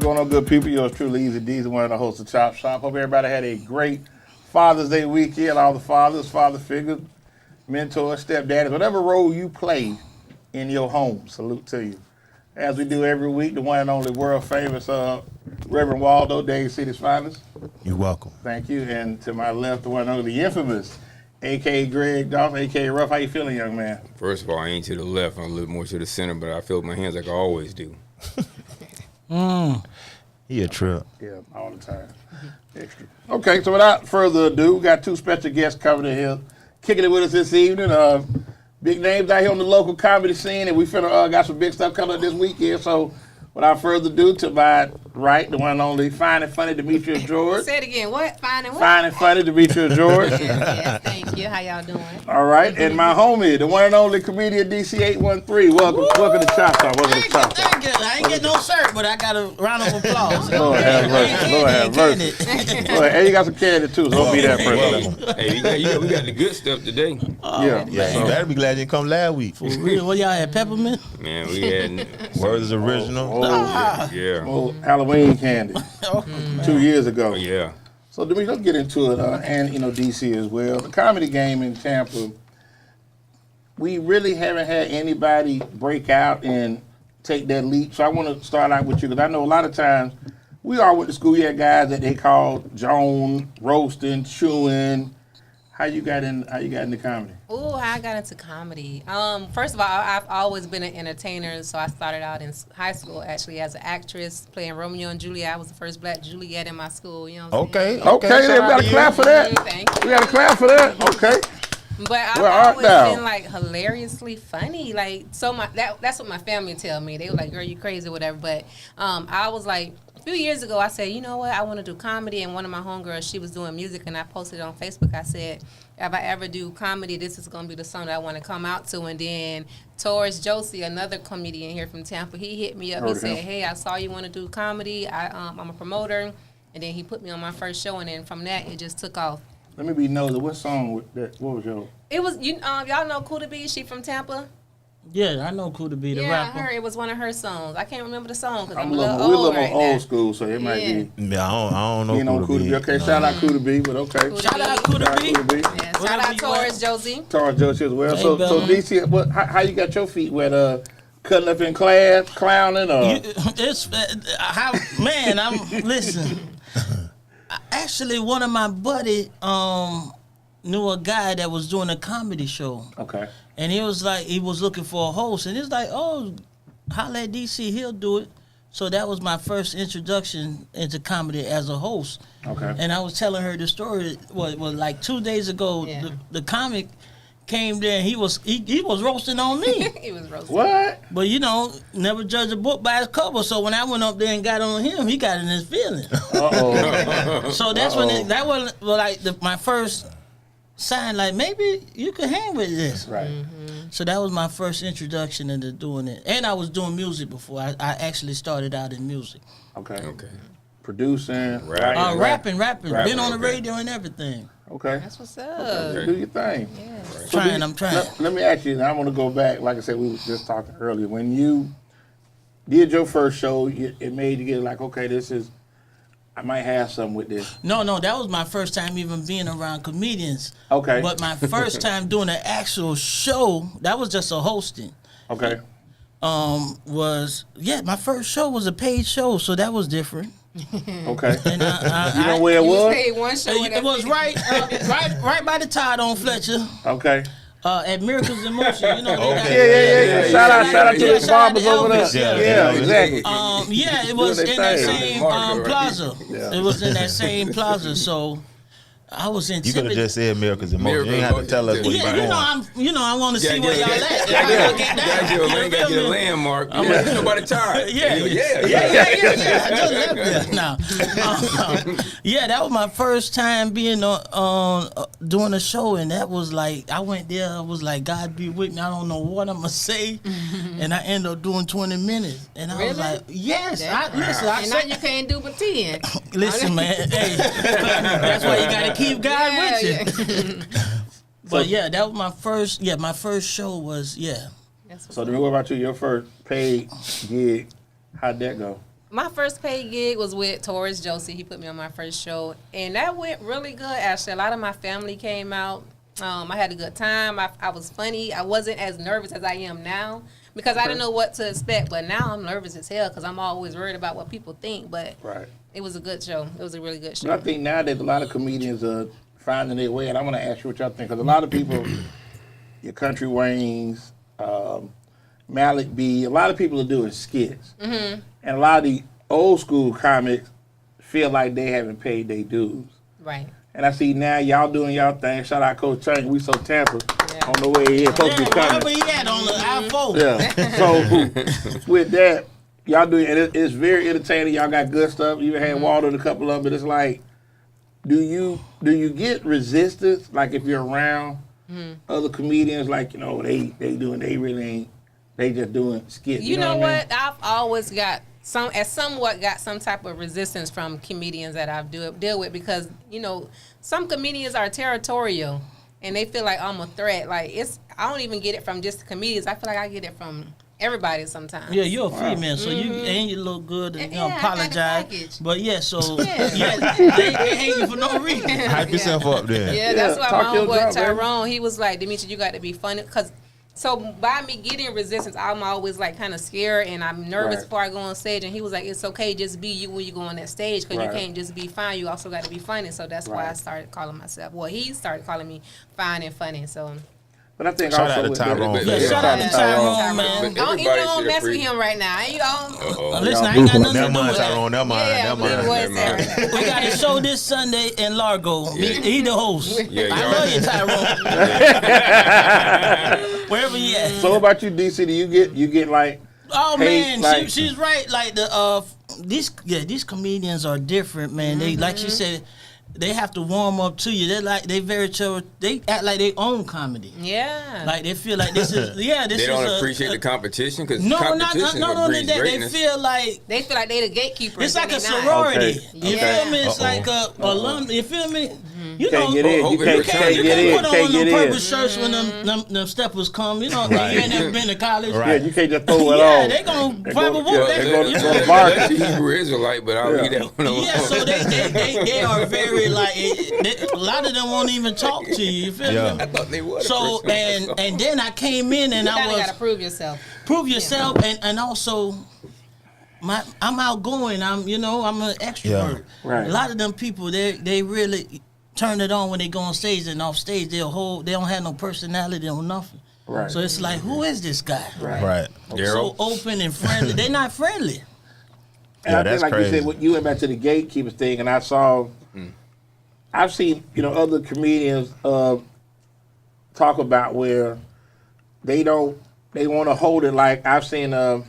What's going on, good people? Yours truly, EZDZ, one of the hosts of Chop Shop. Hope everybody had a great Father's Day weekend. All the fathers, father figures, mentors, stepdaddies, whatever role you play in your home. Salute to you. As we do every week, the one and only world famous Reverend Waldo, Dade City's finest. You're welcome. Thank you. And to my left, the one and only, the infamous, a.k.a. Greg Goff, a.k.a. Ruff. How you feeling, young man? First of all, I ain't to the left. I'm a little more to the center, but I feel with my hands like I always do. He a trip. Yeah, all the time. Extra. Okay, so without further ado, we got two special guests coming in here, kicking it with us this evening. Big names out here on the local comedy scene, and we finna got some big stuff coming up this weekend. So without further ado, to my right, the one and only fine and funny Demetria George. Say it again. What? Fine and what? Fine and funny Demetria George. Yes, thank you. How y'all doing? All right, and my homie, the one and only comedian DC813. Welcome to Chop Shop. Welcome to Chop Shop. Thank you. I ain't get no shirt, but I got a round of applause. Lord have mercy. Lord have mercy. Lord, and you got some candy too, so don't be that person. Hey, we got the good stuff today. Yeah. Yeah, you better be glad you didn't come last week. For real? What y'all had, peppermint? Man, we had Words original. yeah. Oh, Halloween candy 2 years ago. Oh, yeah. So, Demetria, let's get into it, and DC as well. The comedy game in Tampa, we really haven't had anybody break out and take that leap. So I want to start out with you, because I know a lot of times we all went to school. You had guys that they called Joan, roasting, chewing. How you got into comedy? Ooh, how I got into comedy. First of all, I've always been an entertainer, so I started out in high school actually as an actress, playing Romeo and Juliet. I was the first black Juliet in my school. You know what I'm saying? Okay, then we got to clap for that. Thank you. We got to clap for that. Okay. But I've Where art always thou? been like hilariously funny. Like, so that's what my family tell me. They were like, "Girl, you crazy," or whatever. But I was like, a few years ago, I said, you know what? I want to do comedy. And one of my homegirls, she was doing music, and I posted it on Facebook. I said, if I ever do comedy, this is going to be the song that I want to come out to. And then Taurus Josie, another comedian here from Tampa, he hit me up. He said, hey, I saw you want to do comedy. I'm a promoter. And then he put me on my first show, and then from that, it just took off. Let me be nosy. What song was that? What was your? It was y'all know Cool to Be. She from Tampa. Yeah, I know Cool to Be the rapper. Her. It was one of her songs. I can't remember the song because I'm we're a a little little old more right old school, so it might be. Yeah, I don't know. You know, Cool to Be. Okay, shout out Cool to Be, but okay. Shout out Cool to Be. Yeah, shout out Taurus Josie. Taurus Josie as well. Hey, So Bella. DC, how you got your feet wet? Cutting up in class, clowning, or It's how man. Listen. Actually, one of my buddy knew a guy that was doing a comedy show. okay. And he was looking for a host, and it's like, oh, holla at DC, he'll do it. So that was my first introduction into comedy as a host. Okay. And I was telling her the story. Was like 2 days ago. Yeah. The comic came there, and he was roasting on me. He was roasting. What? But never judge a book by its cover. So when I went up there and got on him, he got in his feelings. Uh-oh. So that's when that was like my first sign, like maybe you could hang with this. Right. So that was my first introduction into doing it. And I was doing music before. I actually started out in music. Okay. Okay. Producing, Rapping. Rapping. Rapping, Been on the okay. radio and everything. Okay. That's what's up. Do your thing. Yeah. I'm trying. Let me ask you, and I want to go back, like I said, we were just talking earlier. When you did your first show, it made you get like, okay, I might have something with this. No, that was my first time even being around comedians. Okay. But my first time doing an actual show, that was just a hosting. Okay. My first show was a paid show, so that was different. Okay. And You know where it You was? paid one show. it was right by the Tide on Fletcher. Okay. At Miracles in Motion, you know. Yeah. Shout out to the barbers over there. Yeah. Yeah, exactly. It was Doing in their that thing. same Market right plaza. Yeah. It was in that same plaza, so I was You could have intimidated. just said miracles and motion. You ain't have to tell us where you Yeah, going. I want to see where y'all at. Gotta get a landmark. Nobody tired. Yeah. I just left there. Now, that was my first time being on doing a show, and that was like I went there. I was like, God be with me. I don't know what I'm gonna say, and I ended up doing 20 minutes, and I was like, yes. I And now you can't do but 10. listen, man. Hey, that's why you gotta keep God with you. But that was my first. Yeah, my first show was So, what about you? Your first paid gig, how'd that go? My first paid gig was with Taurus Josie. He put me on my first show, and that went really good. Actually, a lot of my family came out. I had a good time. I was funny. I wasn't as nervous as I am now because I didn't know what to expect. But now I'm nervous as hell because I'm always worried about what people think. But it was a good show. It was a really good show. But I think nowadays a lot of comedians are finding their way, and I want to ask you what y'all think, because a lot of people, your Country Waynes, Malik B, a lot of people are doing skits. Mm-hmm. And a lot of the old school comics feel like they haven't paid their dues. Right. And I see now y'all doing y'all thing. Shout out Coach Chang. We so Tampa on the way here. Supposed to be coming. Wherever he at on the I-4. Yeah. So with that, y'all doing, and it's very entertaining. Y'all got good stuff. You even had Waldo and a couple of them. But it's like, do you get resistance? Like if you're around other comedians, like, you know, they really ain't, they just doing skits. You know what? I mean? I've always got somewhat got some type of resistance from comedians that I've deal with because, you know, some comedians are territorial and they feel like I'm a threat. Like I don't even get it from just the comedians. I feel like I get it from everybody sometimes. Yeah, you're a female, so you look good and you apologize. But so they hate you for no reason. Hype yourself up then. Yeah, that's why my homeboy Tyrone, baby. he was like, Demetria, you got to be funny because. So by me getting resistance, I'm always like kind of scared and I'm nervous before I go on stage. And he was like, "It's okay, just be you when you go on that stage because you can't just be fine. You also got to be funny." So that's why I started calling myself. Well, he started calling me fine and funny. So. But I think shout also out to Tyrone. Shout out to Tyrone, man. You don't mess with him right now. Listen, I ain't got nothing to do Never mind, with that. Tyrone. Never mind. We got a show this Sunday in Largo. He the host. I love you, Tyrone. Wherever you at. So what about you, DC? Do you get like? Oh hate, man, like, she's right. Like these comedians are different, man. They like she said. They have to warm up to you. They act like they own comedy. Yeah. Like they feel like this is They don't appreciate the competition because competition is what breeds that. greatness. They feel like they the gatekeepers. it's like a sorority. Okay. You feel me? It's like a alum. You feel me? You can't know, get in. You can't get in. put on them purple shirts when them steppers come. You know, you ain't never been to college. Yeah, you can't just throw it yeah, on. they gonna probably go to the bar. That's the Hebrew Israelite, but I'll leave that one alone. Yeah, so they are very like a lot of them won't even talk to you. You feel me? I thought they would. So and then I came in and I was gotta prove yourself. And also I'm outgoing. I'm an extrovert. Yeah. Right. A lot of them people they really turn it on when they go on stage, and off stage they don't have no personality or nothing. Right. So it's like, who is this guy? Right. So open and friendly. They're not friendly. And I that's think, like crazy. you said, you went back to the gatekeepers thing, and I've seen other comedians talk about where they want to hold it. Like I've seen, I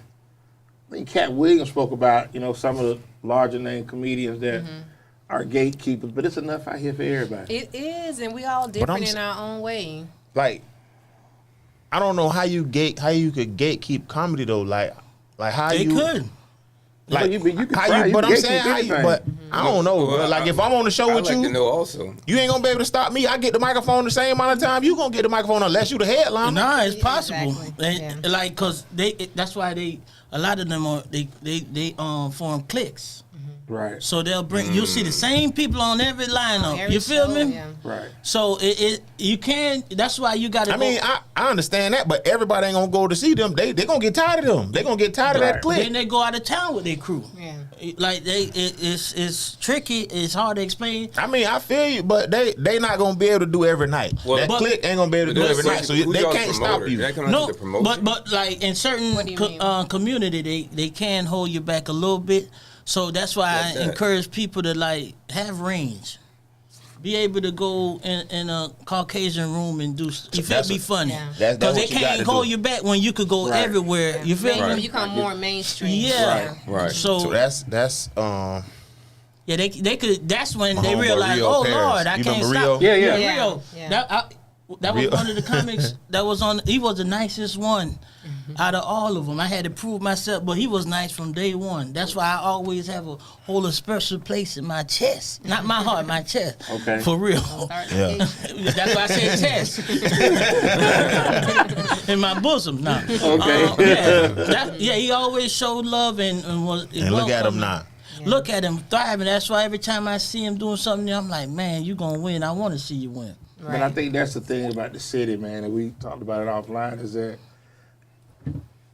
think Cat Williams spoke about some of the larger name comedians that are gatekeepers, but it's enough out here for everybody. It is, and we all different in our own way. Like, I don't know how you could gatekeep comedy though. Like how They you could. like you can how try. you. You But can I'm saying how you. gatekeep But I don't know. Bro. Like if I'm on the show I'd with like to you, know also. you ain't gonna be able to stop me. I get the microphone the same amount of time you gonna get the microphone unless you the headliner. Nah, it's possible. Exactly. Like, cause that's why a lot of them form cliques. Right. So they'll bring. You'll see the same people on every lineup. Every You feel show, me? yeah. Right. So you can. That's why you got to. I mean, I understand that, but everybody ain't gonna go to see them. They gonna get tired of them. They gonna get tired of that clique. Then they go out of town with their crew. Yeah. Like it's tricky. It's hard to explain. I mean, I feel you, but they not gonna be able to do every night. Well, that clique ain't gonna be able to do every night, so Who's they y'all's can't stop promoter? you. That come out No, to the promotion? but like in certain What do you mean? community, they can hold you back a little bit. So that's why Like I that. encourage people to like have range, be able to go in a Caucasian room and do. You feel be funny. Yeah. That's Because they what you got can't to hold do. you back when you could go Right. everywhere. You feel Right. me? You become more mainstream. Yeah. Right. So So that's yeah, they could. That's when My they homeboy realize, Rio oh Paris. Lord, I You can't remember stop. Rio? Yeah. Rio. Yeah. That was Rio. one of the comics that was on. He was the nicest one out of all of them. I had to prove myself, but he was nice from day one. That's why I always have a hold a special place in my chest, not my heart, my chest. Okay. For real. Start Yeah. That's why I said chest. in my bosom now. Okay. Yeah, he always showed love and was. And look at him now. Look at him thriving. That's why every time I see him doing something, I'm like, man, you gonna win. I want to see you win. Right. But I think that's the thing about the city, man, and we talked about it offline, is that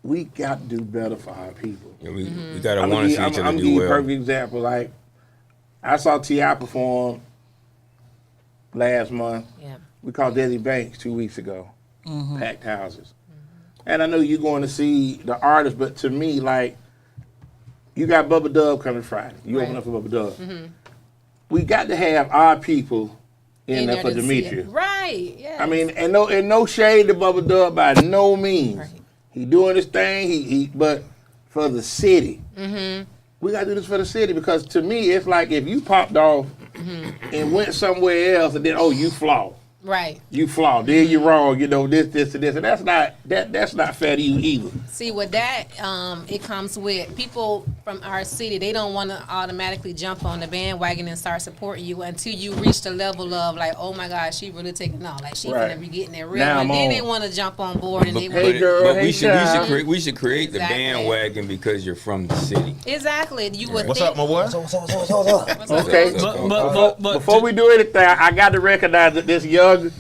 we got to do better for our people. Yeah, we gotta I'm want to see gonna each other give do you a well. perfect example. Like, I saw T.I. perform last month. Yeah. We called Desi Banks 2 weeks ago. Packed houses. And I know you're going to see the artists, but to me, like, you got Bubba Dub coming Friday. You open up for Bubba Dub. We got to have our people in there for to see it. Demetria. Right. Yeah. I mean, and no shade to Bubba Dub by no means. Right. He doing his thing. But for the city, we got to do this for the city, because to me, it's like if you popped off and went somewhere else, and then you flaw. Right. You flaw. Then you're wrong. You know this, and this, and that's not fair to you either. See, with that, it comes with people from our city. They don't want to automatically jump on the bandwagon and start supporting you until you reach the level of like, oh my God, she really taking off. Like she Right. gonna be getting it real. Now And I'm then on. they want to jump on board and they Hey, want. girl, But hey, we should child. we should create the Exactly. bandwagon because you're from the city. Exactly. You would What's think. up, my boy? Okay. But Before we do anything, I got to recognize that this young,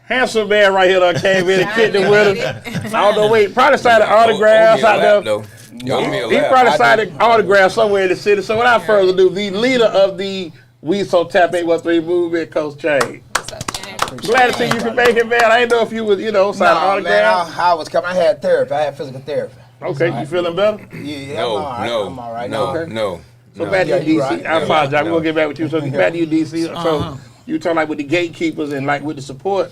handsome man right here done came in and kicked it with him. I don't know, wait, probably signed autographs out there. He probably signed an autograph somewhere in the city. So without further ado, the leader of the We So Tap 813 movement, Coach Chang. What's up, Jack? Glad to see you from Macon, man. I didn't know if you was, signing an Man, autograph. I was coming. I had therapy. I had physical therapy. Okay, you feeling better? Yeah, I'm all right. No. So back to you, you DC. right. I apologize. We're going to get back with you. So back to you, DC. Uh-huh. So you talking like with the gatekeepers and like with the support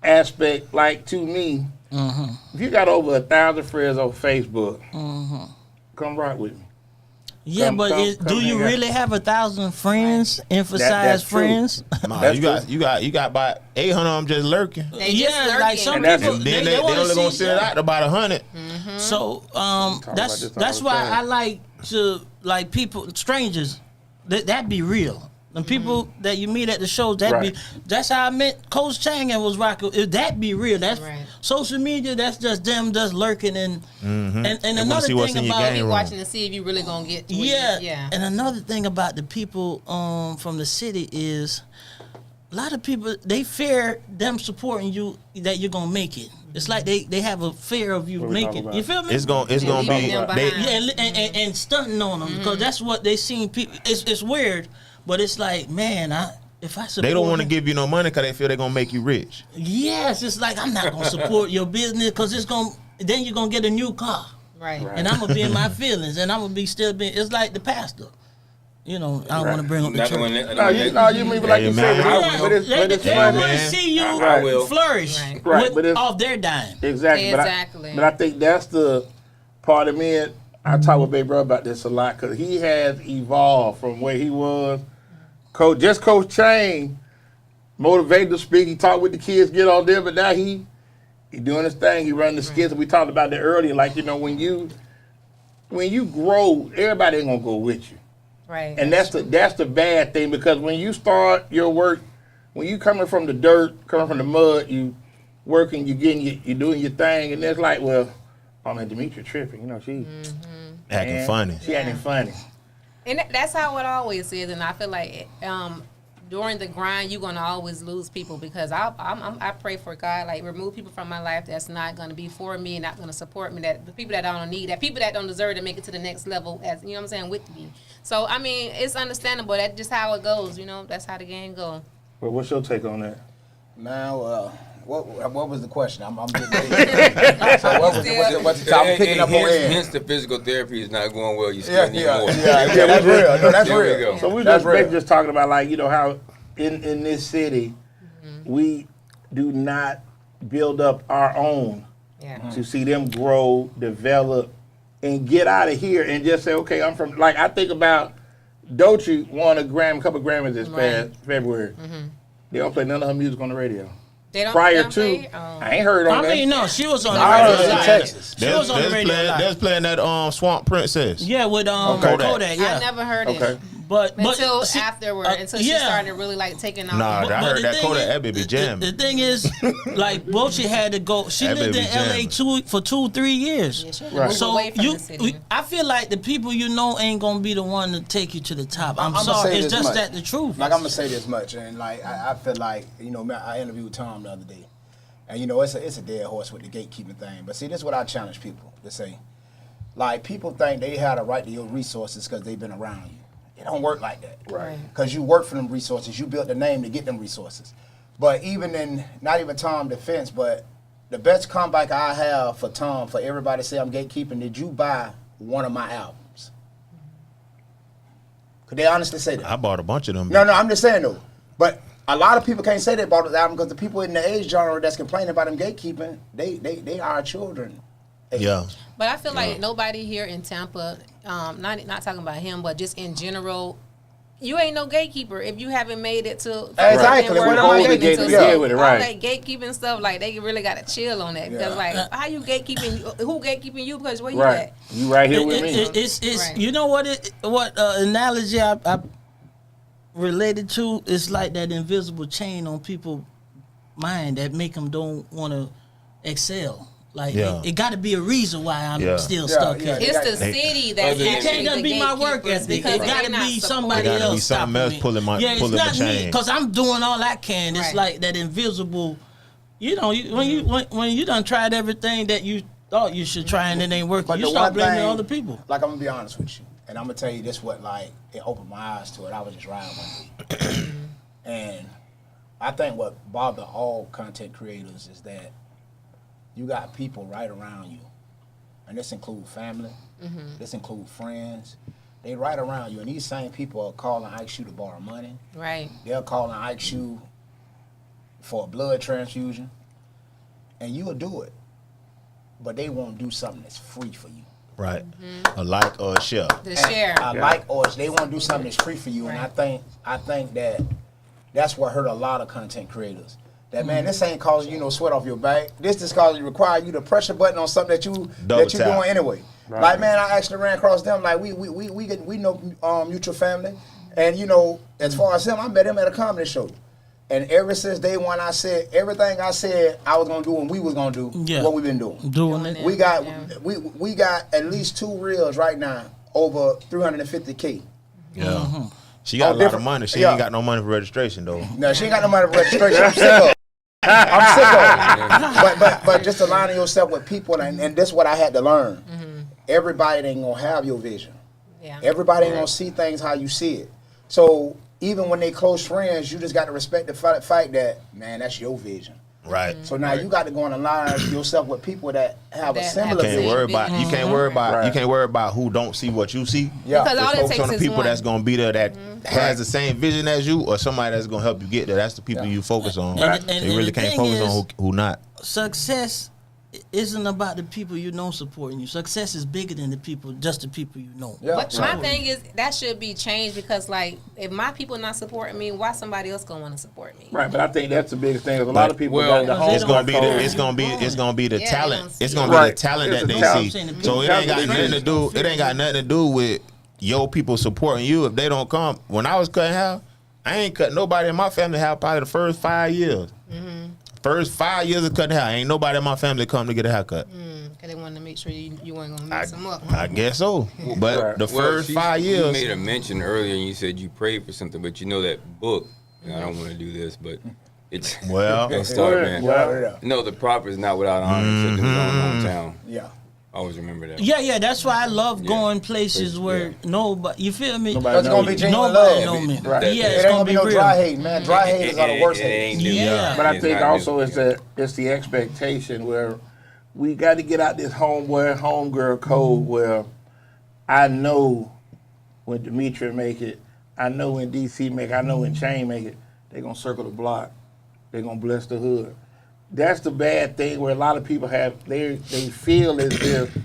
aspect, like to me, if you got over 1,000 friends on Facebook, come rock with me. yeah, Come- but come- do come you hang out. really have 1,000 friends? Emphasize that's true. friends. Nah, That's you got about 800 of them just lurking. They just Yeah, like lurking. some And that's- people And then they wanna only gonna see- send it out to about 100. So about that's this all that's the why time. I like to like people, strangers. That be real. The people that you meet at the shows, Right. that's how I met Coach Chang and was rocking. That be real. That's Right. social media. That's just them just lurking and wanna another see what's thing in your about game Be room. watching to see if you really gonna get. what you- yeah, Yeah. and another thing about the people from the city is a lot of people, they fear them supporting you that you're gonna make it. It's like they have a fear of you What we making talking it. about? You feel me? It's gonna Yeah, be leaving them they, behind. Yeah, and stunting on them because that's what they seen people. It's weird, but it's like, man, if I support they don't want to him- give you no money because they feel they're gonna make you rich. Yes, it's like I'm not gonna support your business because then you're gonna get a new car, Right. and I'm gonna be in my feelings, and I'm gonna be still being. It's like the pastor. I don't want to bring up the church. You mean like Hey, you man. said, but it's They want funny. to see you I will. flourish Right, but it's- off their dime. Exactly. Exactly. But I think that's the part of me. And I talk with Big Bro about this a lot because he has evolved from where he was. Coach Chang, motivated to speak. He talked with the kids, get on there, but now he doing his thing. He running the skits. We talked about that earlier. Like, when you grow, everybody ain't gonna go with you. Right. And that's the bad thing, because when you start your work, when you coming from the dirt, coming from the mud, you working, you doing your thing, and it's like, well, oh man, Demetria tripping, she Acting funny. She acting funny. And that's how it always is. And I feel like during the grind, you're gonna always lose people because I pray for God, like remove people from my life that's not gonna be for me, not gonna support me, that the people that I don't need, that people that don't deserve to make it to the next level, as you know what I'm saying, with me. So I mean, it's understandable. That's just how it goes. That's how the game goes. Well, what's your take on that? Man, well, what was the question? I'm getting ready. So what's the topic? Picking up on air. Hence the physical therapy is not going well. You Yeah, still need more. that's real. No, that's There we real. go. So we That's just real. basically just talking about, like, how in this city we do not build up our own Yeah. to see them grow, develop, and get out of here and just say, okay, I'm from, like, I think about Doechii won a couple Grammys this past February. They don't play none of her music on the radio. They don't Prior don't to, play? I ain't heard on I that. mean, no, she was on the I heard radio. in live. Texas. She was on the radio. live. They was playing that Swamp Princess. Yeah, with Kodak. Kodak. Yeah. I never heard Okay. it. But until see, afterward, until she started really like taking off. Nah, I heard the that thing Kodak is- that baby jam. The thing is, like, Bochi had to go. She That lived in baby LA jamming. for 2-3 years. Yeah, she had to move So away from the city. I feel like the people you know ain't gonna be the one to take you to the top. I'm I'ma sorry, say it's this just much. that the truth. Like I'm gonna say this much, and like I feel like I interviewed Tom the other day, and it's a dead horse with the gatekeeping thing. But see, this is what I challenge people to say. Like people think they had a right to your resources because they've been around you. It don't work like that. Right. Because you work for them resources, you built the name to get them resources. But even in not even Tom defense, but the best comeback I have for Tom, for everybody to say I'm gatekeeping, did you buy one of my albums? Could they honestly say that? I bought a bunch of them. No, I'm just saying though. But a lot of people can't say they bought the album because the people in the age genre that's complaining about them gatekeeping, they are children. Yeah. But I feel like nobody here in Tampa, not talking about him, but just in general, you ain't no gatekeeper if you haven't made it to Exactly. What What am I gatekeeping? Yeah, with it, all right. that gatekeeping stuff, like they really got to chill on that because like how you gatekeeping? Who gatekeeping you? Because where you Right. at? You right here with me. It's Right. you know what analogy I related to? It's like that invisible chain on people's mind that make them don't want to excel. Like Yeah. it got to be a reason why I'm Yeah. still Yeah, stuck yeah. here. It's the city that's Other than- It can't just be my work ethic. It because got to be somebody It gotta else. be something stopping else me. pulling my- Yeah, it's pulling the not me chain. because I'm doing all I can. It's Right. like that invisible. When you done tried everything that you thought you should try and it ain't working, But you the start one blaming thing- other people. Like I'm gonna be honest with you, and I'm gonna tell you this: what like it opened my eyes to it. I was just riding one day, and I think what bothers all content creators is that you got people right around you, and this includes family, this includes friends. They right around you, and these same people are calling Ike you to borrow money. Right. They're calling Ike you for a blood transfusion, and you'll do it, but they won't do something that's free for you. Right. A like or a share. The share. I like or they want to do something that's free for you, and I think that that's what hurt a lot of content creators. That man, this ain't causing you no sweat off your back. This just causing require you to press a button on something that you Double tap. doing anyway. Right. Like man, I actually ran across them. Like we know mutual family, and as far as him, I met him at a comedy show. And ever since day one, I said everything I said I was gonna do and we was gonna do what we've been doing. Doing it. We got we got at least 2 reels right now over 350K. Yeah. She got a lot of different- money. She yeah. ain't got no money for registration though. No, she ain't got no money for registration. I'm sick of it. I'm sick of it. But just aligning yourself with people, and this is what I had to learn. Everybody ain't gonna have your vision. Yeah. Everybody ain't gonna see things how you see it. So even when they close friends, you just got to respect the fact that, man, that's your vision. Right. So now you got to go and align yourself with people that have a That similar have You can't vision. worry about you can't worry about Right. you can't worry about who don't see what you see. Yeah. Because all Just it focus takes on the is people one. that's gonna be there that has the same vision as you, or somebody that's gonna help you get there. That's the people you focus on. And You really the can't thing focus is- on who not. Success isn't about the people you know supporting you. Success is bigger than just the people you know. Yeah. But my thing is that should be changed because like if my people not supporting me, why somebody else gonna want to support me? Right, but I think that's the biggest thing. Is a lot of people Well, got the home It's gonna be the code. it's gonna be the Yeah, they talent. don't see It's it. gonna be the Right. talent It's that the they talent. see. So it ain't got nothing to do. It ain't got nothing to do with your people supporting you if they don't come. When I was cutting hair, I ain't cut nobody in my family hair probably the first 5 years. First 5 years of cutting hair, ain't nobody in my family come to get a haircut. Because they wanted to make sure you weren't gonna mix them up. I guess so. But Right. the first 5 You years, made a mention earlier, and you said you prayed for something, but you know that book. And I don't want to do this, but it's well, Let's start, man. Yeah. No, the prop is not without honor. It's in his own hometown. Yeah. Always remember that. Yeah, that's why I love Yeah. going places where nobody, you feel me? Nobody It's gonna knows be you. genuine Nobody love. know me. Right. Yeah, It it's ain't gonna gonna be be no real. dry hate, man. Dry haters are the worst It haters. ain't new. Yeah. But I It's think not also new. it's the expectation where we got to get out this homeboy, homegirl code where I know when Demetria make it, I know when DC make it, I know when Chain make it, they're going to circle the block. They're going to bless the hood. That's the bad thing where a lot of people they feel as if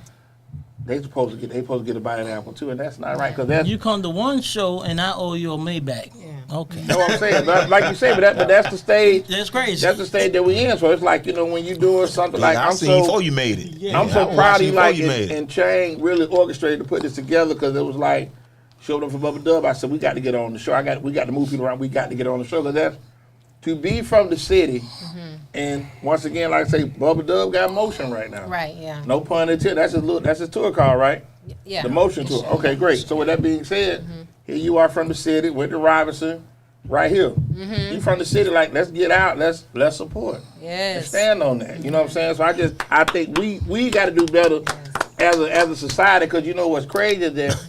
they supposed to get a bite of the apple too, and that's not right because that's You come to one show and I owe you a Maybach. Yeah. Okay. you know what I'm saying. But like you say, but that's the stage. That's crazy. That's the stage that we in. So it's like when you doing something like I I'm seen you so before you made it. Yeah. I'm so I proud watched of you, like, before you made it. and Chain really orchestrated to put this together because it was like, showed up for Bubba Dub. I said, we got to get on the show. We got to move people around. We got to get on the show. Because that's, to be from the city, and once again, like I say, Bubba Dub got motion right now. Right, yeah. No pun intended. That's his tour call, right? Yeah. The motion tour. Okay, great. So with that being said, here you are from the city, went to Robinson, right here. You from the city, like, let's get out, let's support. Yes. And stand on that. You know what I'm saying? So I think we got to do better as a society, because you know what's crazy is that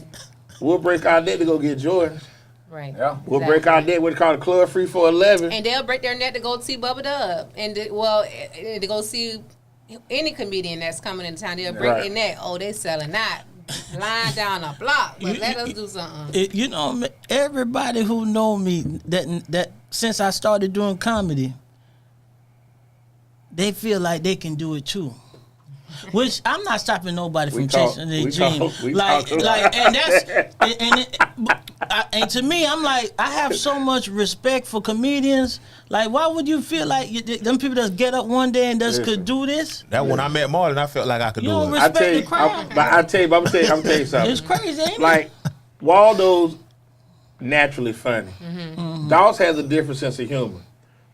we'll break our neck to go get Jordans. Right. Yeah. We'll break our neck, what's called a club free for 11. And they'll break their neck to go see Bubba Dub. And to go see any comedian that's coming into town. They'll break their neck. Oh, they selling that. Lying down a block. But let us do something. You know, everybody who know me that since I started doing comedy, they feel like they can do it too. Which I'm not stopping nobody from chasing their dream. And to me, I'm like, I have so much respect for comedians. Like, why would you feel like them people just get up one day and just could do this? That when I met Marlon, I felt like I could You do don't it. respect I tell you, the crowd. I'm gonna tell you something. It's crazy, ain't it? Like, Waldo's naturally funny. Dawes has a different sense of humor.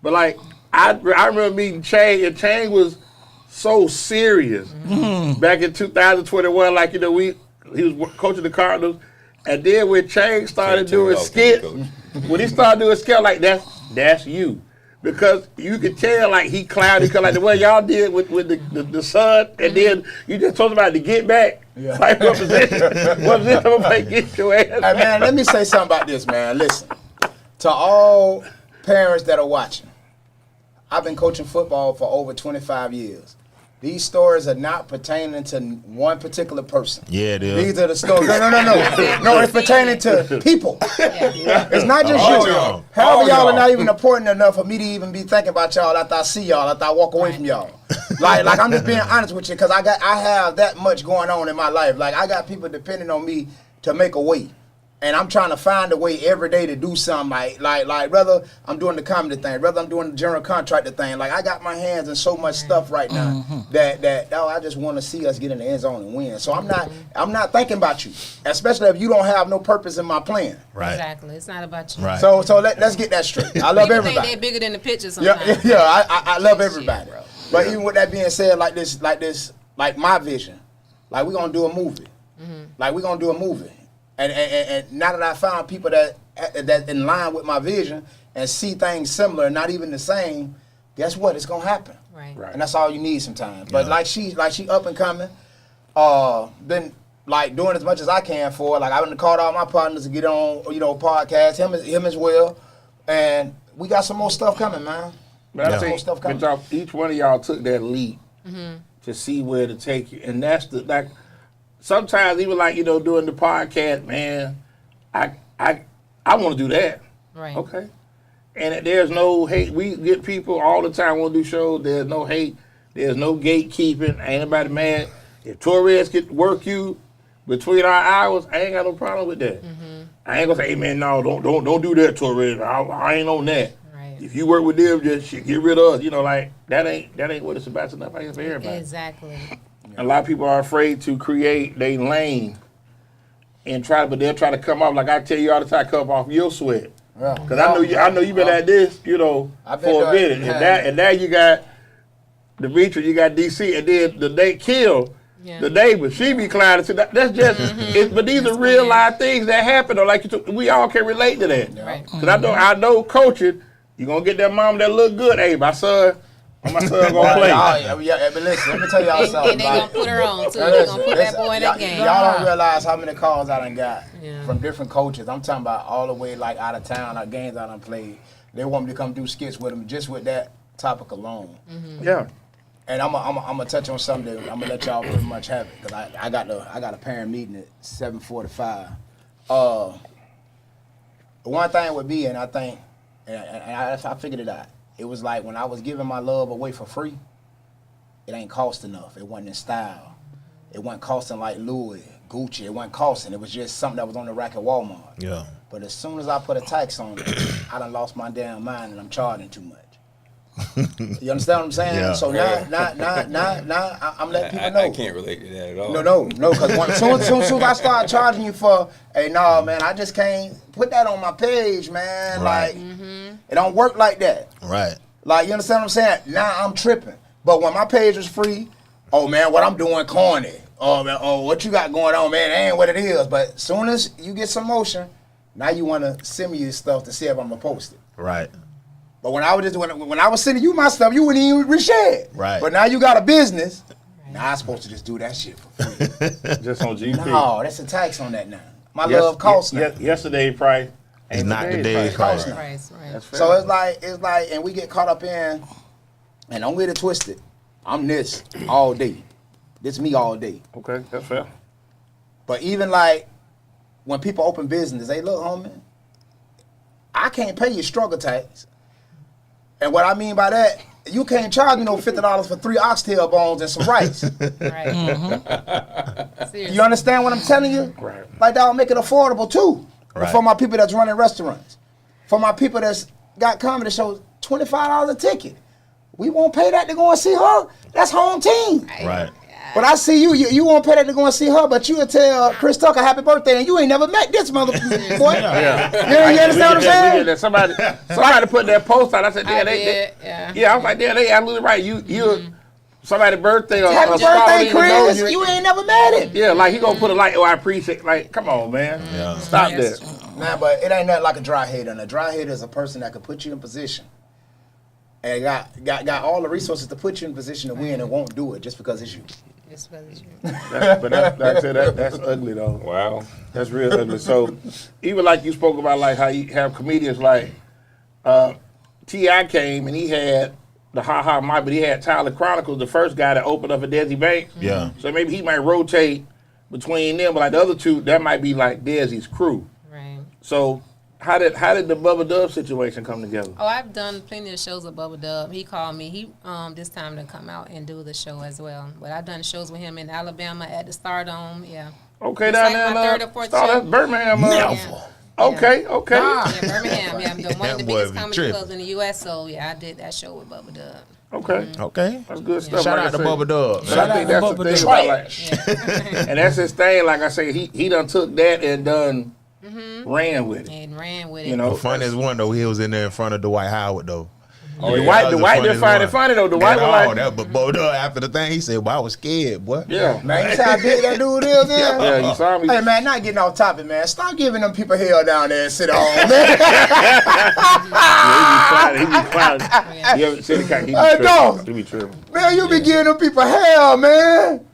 But like, I remember meeting Chang, and Chang was so serious back in 2021. Like, you know, he was coaching the Cardinals, and then when Chang started doing skits, when he started doing skits, like that's you. Because you could tell, like, he clowned, because like the way y'all did with the son, and then you just told about to get back. Yeah. Like, what position? What position? I'm like, get your ass Hey, back. man, let me say something about this, man. Listen, to all parents that are watching, I've been coaching football for over 25 years. These stories are not pertaining to one particular person. Yeah, it is. These are the stories. No. No, it's pertaining to people. It's not just All you. y'all. However, All y'all are y'all. not even important enough for me to even be thinking about y'all after I see y'all, after I walk away from y'all. Like I'm just being honest with you, because I have that much going on in my life. Like, I got people depending on me to make a way. And I'm trying to find a way every day to do something, like whether I'm doing the comedy thing, whether I'm doing the general contractor thing. Like, I got my hands in so much stuff right now that I just want to see us get in the end zone and win. So I'm not thinking about you, especially if you don't have no purpose in my plan. Right. Exactly. It's not about you. Right. So let's get that straight. I love People everybody. think they're bigger than the picture sometimes. Yeah, I love Shit, everybody. bro. But even with that being said, like my vision, like, we're gonna do a movie. Like, we're gonna do a movie. And now that I found people that in line with my vision and see things similar, not even the same, guess what? It's gonna happen. Right. And that's all you need sometimes. But Yeah. like she up and coming, been like doing as much as I can for her. Like, I've been called all my partners to get on, podcasts, him as well. And we got some more stuff coming, man. But I Yeah. think Stuff coming. each one of y'all took that leap to see where to take you, and that's like, sometimes even like, doing the podcast, man, I want to do that. Right. Okay. And there's no hate. We get people all the time want to do shows. There's no hate. There's no gatekeeping. Ain't anybody mad. If Torres could work you between our hours, I ain't got no problem with that. I ain't gonna say, hey man, no, don't do that, Torres. I ain't on that. Right. If you work with them, just get rid of us. Like, that ain't what it's about. It's enough for everybody. Exactly. A lot of people are afraid to create their lane and but they'll try to come off, like I tell you all the time, come off your sweat. Yeah. Because I know you've been at this, I've been for a doing it. minute. And now you got Demetria, you got DC, and then they kill Yeah. the neighbor. She be clowning. So that's just, but these are real life things that happen, though. Like, we all can relate to that. Right. Because I know coaching, you're going to get that mom that look good. Hey, my son going to play. Yeah, but listen, let me tell y'all something. And they gonna put her on too. They gonna put that boy in that game. Y'all don't realize how many calls I done got Yeah. from different coaches. I'm talking about all the way like out of town, our games I done played. They want me to come do skits with them just with that topic alone. Yeah. And I'm gonna touch on something that I'm gonna let y'all pretty much have it, because I got a parent meeting at 7:45. One thing would be, and I think, and I figured it out. It was like when I was giving my love away for free, it ain't cost enough. It wasn't in style. It wasn't costing like Louis, Gucci. It wasn't costing. It was just something that was on the rack at Walmart. Yeah. But as soon as I put a tax on it, I done lost my damn mind and I'm charging too much. You understand what I'm saying? Yeah. So now, I'm letting people know. I can't relate to that at all. No, because soon as I start charging you for, hey, no, man, I just can't put that on my page, man. Right. Like, it don't work like that. Right. Like, you understand what I'm saying? Now I'm tripping. But when my page was free, oh, man, what I'm doing corny. Oh, man, what you got going on, man? That ain't what it is. But as soon as you get some motion, now you want to send me your stuff to see if I'm going to post it. Right. But when I was sending you my stuff, you wouldn't even reshare it. Right. But now you got a business. Now I'm supposed to just do that shit for free. Just on GP. No, that's a tax on that now. My love costs now. Yesterday price. It's ain't not today's today's price. price. Right, right. That's fair. So it's like, and we get caught up in, and don't get it twisted. I'm this all day. This me all day. Okay, that's fair. But even like when people open business, they look, homie, I can't pay you struggle tax. And what I mean by that, you can't charge me no $50 for 3 oxtail bones and some rice. Right. Seriously. You understand what I'm telling you? Right. Like that'll make it affordable too. But Right. for my people that's running restaurants, for my people that's got comedy shows, $25 a ticket. We won't pay that to go and see her. That's home team. Right. But I see you won't pay that to go and see her, but you will tell Chris Tucker happy birthday and you ain't never met this mother boy. Yeah. You understand what I'm saying? Somebody put that post out. I said, I yeah, did, yeah. I was like, yeah, they absolutely right. You somebody's birthday or Happy spot birthday, even know Chris. You ain't never met him. Yeah, like he gonna put a like, oh, I appreciate. Like, come on, man. Yeah. Stop Yes. that. Nah, but it ain't nothing like a dry hater. And a dry hater is a person that could put you in position and got all the resources to put you in position to win and won't do it just because it's you. It's really true. But like I said, that's ugly though. Wow. That's real ugly. So even like you spoke about, like how you have comedians like T.I. came and he had the Ha Ha Mike, but he had Tyler Chronicles, the first guy that opened up a Desi Bank. Yeah. So maybe he might rotate between them, but like the other two, that might be like Desi's crew. Right. So how did the Bubba Dub situation come together? Oh, I've done plenty of shows with Bubba Dub. He called me. He this time to come out and do the show as well. But I've done shows with him in Alabama at the Stardome. Yeah. Okay, It's down like there my in third or fourth that's show. Birmingham. Yeah. Okay. Yeah, Birmingham. Yeah, one That of the boy biggest be comedy tripping. clubs in the U.S. So yeah, I did that show with Bubba Dub. Okay. Okay. That's good stuff. Shout like out I to said. Bubba Dub. But I think that's the thing about like, Yeah. and that's his thing. Like I say, he done took that and done ran with it. And ran with it. You know, The funniest one though, he was in there in front of Dwight Howard though. Oh, Yeah, the that was white the didn't find it funniest funny though. The one. white At was all, like, that, but Bo Dub after the thing, he said, "Well, I was scared, boy." yeah, Man, you see how big that dude is, man? yeah. You saw me. Hey, man, not getting off topic, man. Stop giving them people hell down there and sit home, man. He be clowning. You ever see the guy? He be Hey, tripping. dog. He be tripping. Man, you be giving them people hell, man.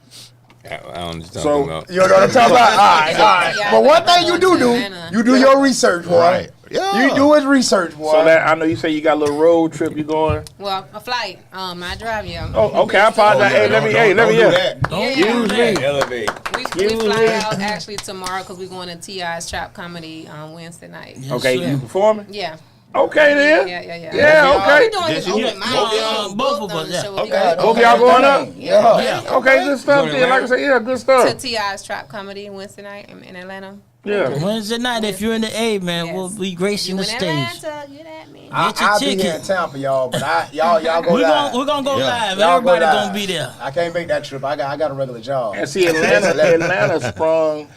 I don't know what you're So, talking about. You know what I'm talking about? All right. Yeah, But one I thing you go to do, Atlanta. you do your research, boy. Right. Yeah. You do his research, boy. So that I know you say you got a little road trip you going. Well, a flight. I drive you. Oh, okay. I apologize. Hey, let me. Don't do Yeah. that. Use me. Elevate. We Excuse fly me. out actually tomorrow because we're going to T.I.'s Trap Comedy on Wednesday night. Okay, sir. you performing? Yeah. Okay then. Yeah. Yeah, okay. We doing Just this you- open mic. both of us, yeah. Okay. Both y'all going up? Yeah. Okay, good stuff. Going Then, like I said, yeah, good To stuff. T.I.'s Trap Comedy Wednesday night in Atlanta. Yeah. Wednesday night, if you're in the A, man, Yes. we'll be gracing You the in stage. Atlanta, get at me. Get your I'll be here in ticket. Tampa, y'all, but y'all go We're live. gonna go Yeah. live. Y'all go Everybody live. gonna be there. I can't make that trip. I got a regular job. And see, Atlanta sprung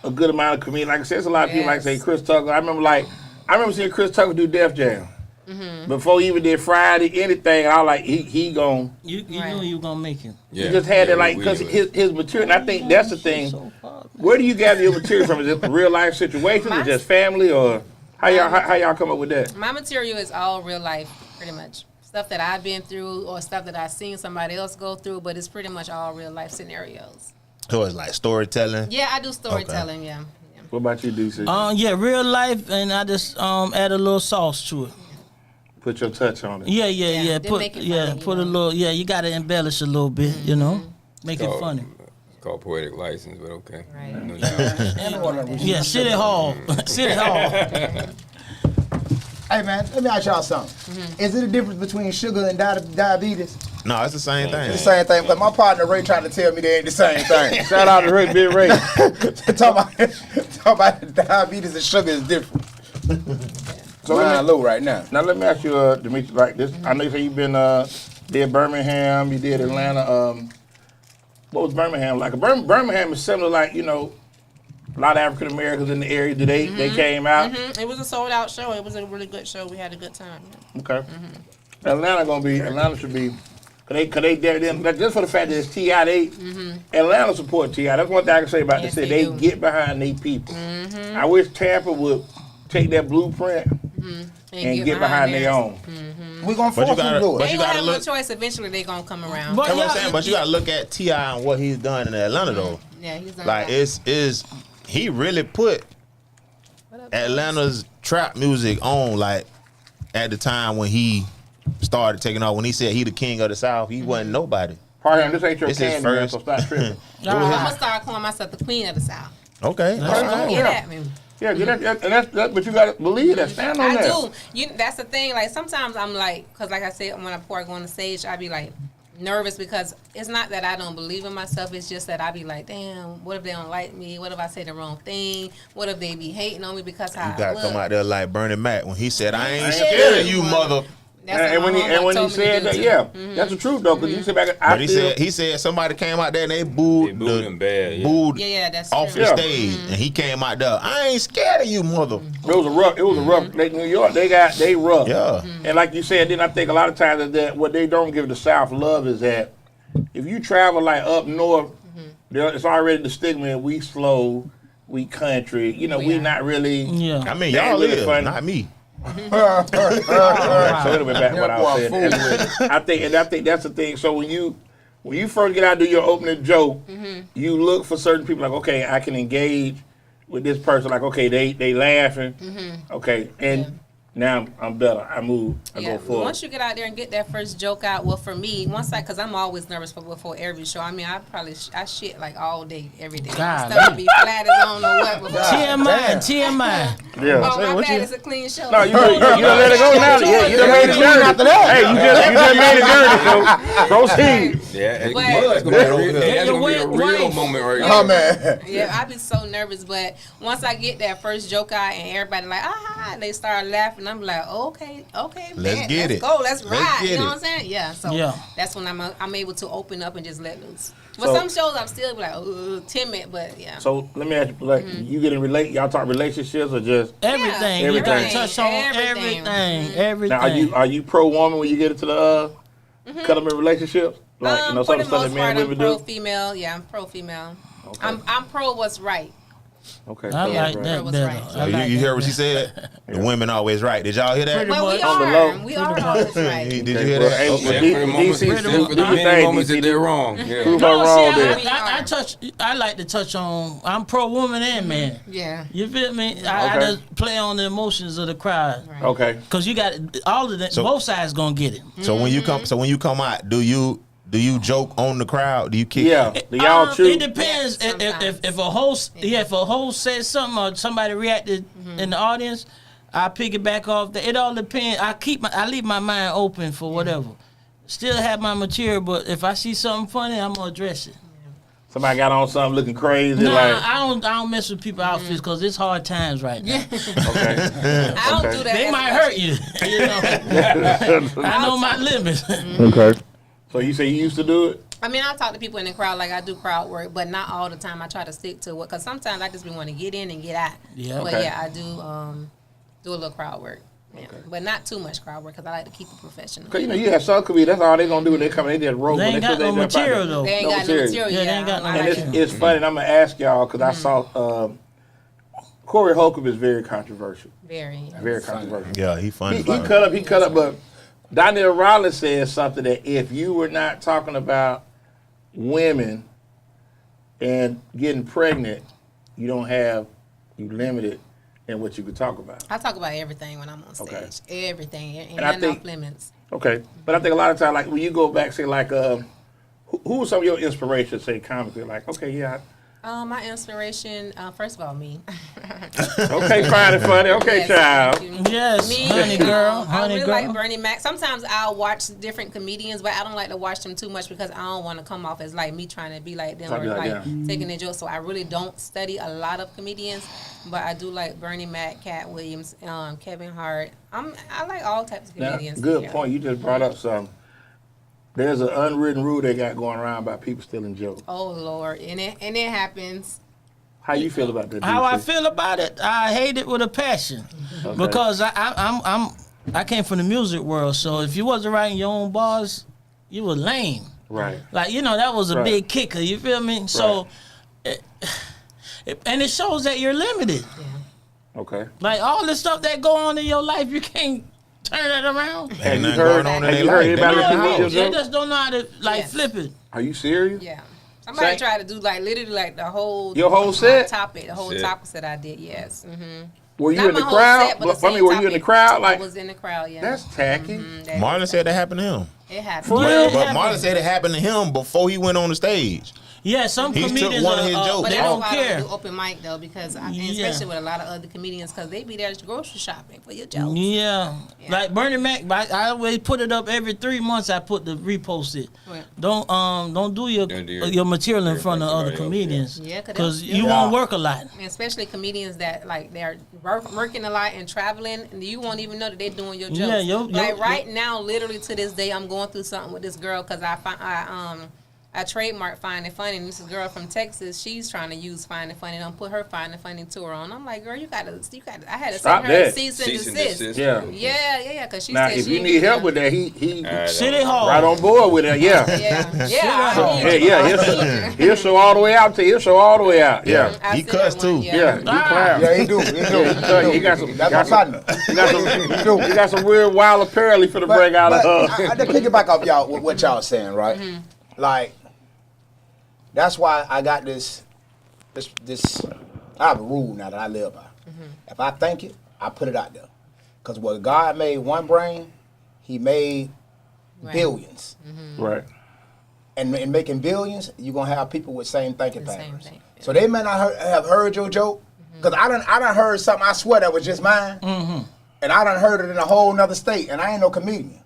a good amount of comedians. Like I said, there's a lot of people like say Yes. Chris Tucker. I remember seeing Chris Tucker do Def Jam. Before he even did Friday, anything, I was like, he gon' You Right. knew you were gonna make it. Yeah. he just had Yeah, that like we because knew it. his material. And I think that's the thing. So far. Where do you gather your material from? Is it real life situations or just family or how y'all come up with that? My material is all real life, pretty much. Stuff that I've been through or stuff that I've seen somebody else go through, but it's pretty much all real life scenarios. So it's like storytelling. Yeah, I do storytelling, yeah. What about you, DC? Yeah, real life, and I just add a little sauce to it. Put your touch on it. Yeah. then Put make it funny, you put a know. little. Yeah, you gotta embellish a little bit. You know, make it funny. It's called poetic license, but okay. Right. No doubt. Yeah, City Hall, City Hall. Hey, man, let me ask y'all something. Is it a difference between sugar and diabetes? No, it's the same thing. It's the same thing, but my partner Ray tried to tell me they ain't the same thing. Shout out to Rick, Big Ray. talk about diabetes and sugar is different. So Mine low right now. Now let me ask you, Demetria, like this. I know you say you've been did Birmingham, you did Atlanta. What was Birmingham like? Birmingham is similar, like a lot of African Americans in the area. Did they came out? It was a sold out show. It was a really good show. We had a good time. Okay. Atlanta should be. Cause they just for the fact that it's T.I. Atlanta support T.I. That's one thing I can say about Yes, the city. they They do. get behind their people. I wish Tampa would take that blueprint and get behind their own. We gonna But you force them gotta- to do but it. They you gonna gotta have look- no choice. Eventually, they gonna come around. But That's what I'm yeah, saying. But you gotta look at T.I. and what he's done in Atlanta though. Yeah, he's done Like that. he really put What up, Atlanta's trap music on like at the time when he started taking off. When he said he the king of the South, he wasn't nobody. Pardon, this ain't your This is candy, man, first. so stop tripping. I'm gonna start calling myself the queen of the South. Okay. That's Don't get at me. Yeah, get that, and that's but you gotta believe that. Stand on I that. do. That's the thing. Like sometimes I'm like, cause like I said, when I go on the stage, I be like nervous because it's not that I don't believe in myself. It's just that I be like, damn, what if they don't like me? What if I say the wrong thing? What if they be hating on me because how You I gotta look? come out there like Bernie Mac when he said, "I ain't ain't scared of scared. you, mother." That's And what when my he homeboy told me to said do, that, too. yeah, that's the truth though. Cause you sit back, But he said somebody came out there and they booed, They booed him bad, yeah. booed Yeah, that's off true. the Yeah. stage, and he came out there. I ain't scared of you, mother. it was a rough. Like New York, they rough. Yeah. And like you said, then I think a lot of times that what they don't give the South love is that if you travel like up north, it's already the stigma that we slow, we country. We are. not really. Yeah. I mean, They ain't y'all really is, funny. not me. So it'll be back what I was That saying. boy I think that's the thing. So when you first get out, do your opening joke, you look for certain people like, okay, I can engage with this person. Like, okay, they laughing, okay, and now I'm better. I move. I Yeah, go forward. once you get out there and get that first joke out, well, for me, because I'm always nervous before every show. I mean, I shit like all day, every day. God, Stuff be flat as I don't know what. Before. TMI. Yeah. Oh, my what bad. you- It's a clean show. No, you done let it go now. Yeah, you done made the journey. After that. Hey, you just made the journey. So proceed. Yeah, But- that's gonna be a real, that's gonna be a your real wife- moment right Oh there. man. Yeah, I be so nervous, but once I get that first joke out and everybody like, they start laughing, I'm like, okay, Let's man, get let's it. go, let's Let's ride. get You know it. what I'm saying? Yeah. So Yeah. that's when I'm able to open up and just let loose. But So- some shows I'm still like timid, but yeah. So let me ask you, like, you get in y'all talk relationships or just Everything. Yeah, You gotta everything. touch on Everything. everything. now? Are you pro woman when you get into the cut them in relationships? Like For the some stuff that most men part, and I'm women pro do. female. Yeah, I'm pro female. Okay. I'm pro what's right. Okay. I so like that's right. that was better. right. I like You that heard what she better. said? The women always right. Did y'all hear that? Pretty But we much. On the low. are. We are always right. Did you hear Well, that? hey, Okay. Yeah, D- for the moments, DC, for the do your many thing, moments DC. that they're wrong. Yeah. Prove No, I'm see, wrong there. I like to touch on. I'm pro woman and man. Yeah. You feel me? I Okay. just play on the emotions of the crowd. Right. Okay. Cause you got all of that. So- Both sides gonna get it. So when you come out, do you joke on the crowd? Do you kick? Yeah. Do y'all It choose? depends. Yeah, If a host, if a host says something or somebody reacted in the audience, I piggyback off that. It all depends. I leave my mind open for whatever. Still have my material, but if I see something funny, I'm gonna address it. Somebody got on something looking crazy, Nah, like I don't mess with people outfits because it's hard times right now. okay. I don't Okay. do that. They as might much. hurt you. You know, I know my limits. Okay. So you say you used to do it? I mean, I talk to people in the crowd like I do crowd work, but not all the time. I try to stick to it because sometimes I just be want to get in and get out. Yeah. But Okay. yeah, I do a little crowd work. Yeah. But not too much crowd work because I like to keep it professional. Cause you have some comedians. That's all they gonna do when they come. They just roll. They ain't got no material though. They ain't No got material. no material. Yeah, they ain't got no I And like it's, it. it's funny. And I'm gonna ask y'all because I saw Corey Holcomb is very controversial. Very. Very controversial. Yeah, he funny. He cut up. But Donnell Riley said something that if you were not talking about women and getting pregnant, you limited in what you could talk about. I talk about everything when I'm on stage. Okay. Everything. And I nothing think- off limits. Okay, but I think a lot of times, like when you go back, say like, who are some of your inspirations? Say comically, like, okay, yeah, My inspiration, first of all, me. Okay, fine and funny. Okay, Yes, child. thank you. Yes, Me, honey girl, I honey really girl. like Bernie Mac. Sometimes I'll watch different comedians, but I don't like to watch them too much because I don't want to come off as like me trying to be like them Trying to or be like like them. taking their jokes. So I really don't study a lot of comedians, but I do like Bernie Mac, Cat Williams, Kevin Hart. I like all types of Now, comedians. good Yeah. point. You just brought up something. There's an unwritten rule they got going around about people stealing jokes. Oh Lord, and it happens. How you feel about that? How I DC? feel about it, I hate it with a passion, Okay. because I came from the music world. So if you wasn't writing your own bars, you were lame. Right. Like, that was a Right. big kicker. You feel me? So, and it shows that you're limited. Okay. Like all the stuff that go on in your life, you can't turn that around. Have Ain't you nothing heard? going on in Have their you heard life. They anybody not in the repeat your house. They joke? just don't know how to Yes. flip it. Are you serious? Yeah. Somebody Say- tried to do like literally like the whole Your whole set? topic, the whole Set. topic that I did. Yes. Were you Not in the my whole crowd? set, but the I mean, same were you in the topic. crowd? Like, I was in the crowd. Yeah. that's tacky. That- Marlon said that happened to him. it happened. For real? But Marlon said it happened to him before he went on the stage. Yeah, some He took comedians one of his jokes. But they that's don't why I care. don't do open mic though, because and Yeah. especially with a lot of other comedians, because they be there grocery shopping for your jokes. Yeah. Yeah. Like Bernie Mac, I always put it up every 3 months. I put the repost it. Right. Don't do your Don't do your material in front of everybody other else, yeah. comedians. Yeah, 'cause because they'll- you Yeah. won't work a lot. And especially comedians that like they're working a lot and traveling, and you won't even know that they're doing your jokes. Yeah, like right now, literally to this day, I'm going through something with this girl because I trademarked Fine and Funny, and this is a girl from Texas. She's trying to use Fine and Funny, and I'm put her Fine and Funny tour on. I'm like, girl, you gotta. I had to Stop send her that. a cease and Cease and desist. desist. Yeah. Because she Now, said if she you ain't need help doing with that, he City Hall. right on board with that. Yeah. Yeah, I need you. Yeah. He'll show all the way out to you. He'll show all the way out. Yeah. I He said cussed that one, too. Yeah. He clapped. Yeah, he do. He do. He got some. That's got my some- partner. He got some real wild apparel for the break out But of. I to pick it back up, y'all, with what y'all saying, right? Like, that's why I got this. I have a rule now that I live by. If I think it, I put it out there. Because what God made one brain, He made Right. billions. Right. And in making billions, you're gonna have people with same thinking The same patterns. thing, yeah. So they may not have heard your joke, because I done heard something, I swear that was just mine, and I done heard it in a whole nother state, and I ain't no comedian.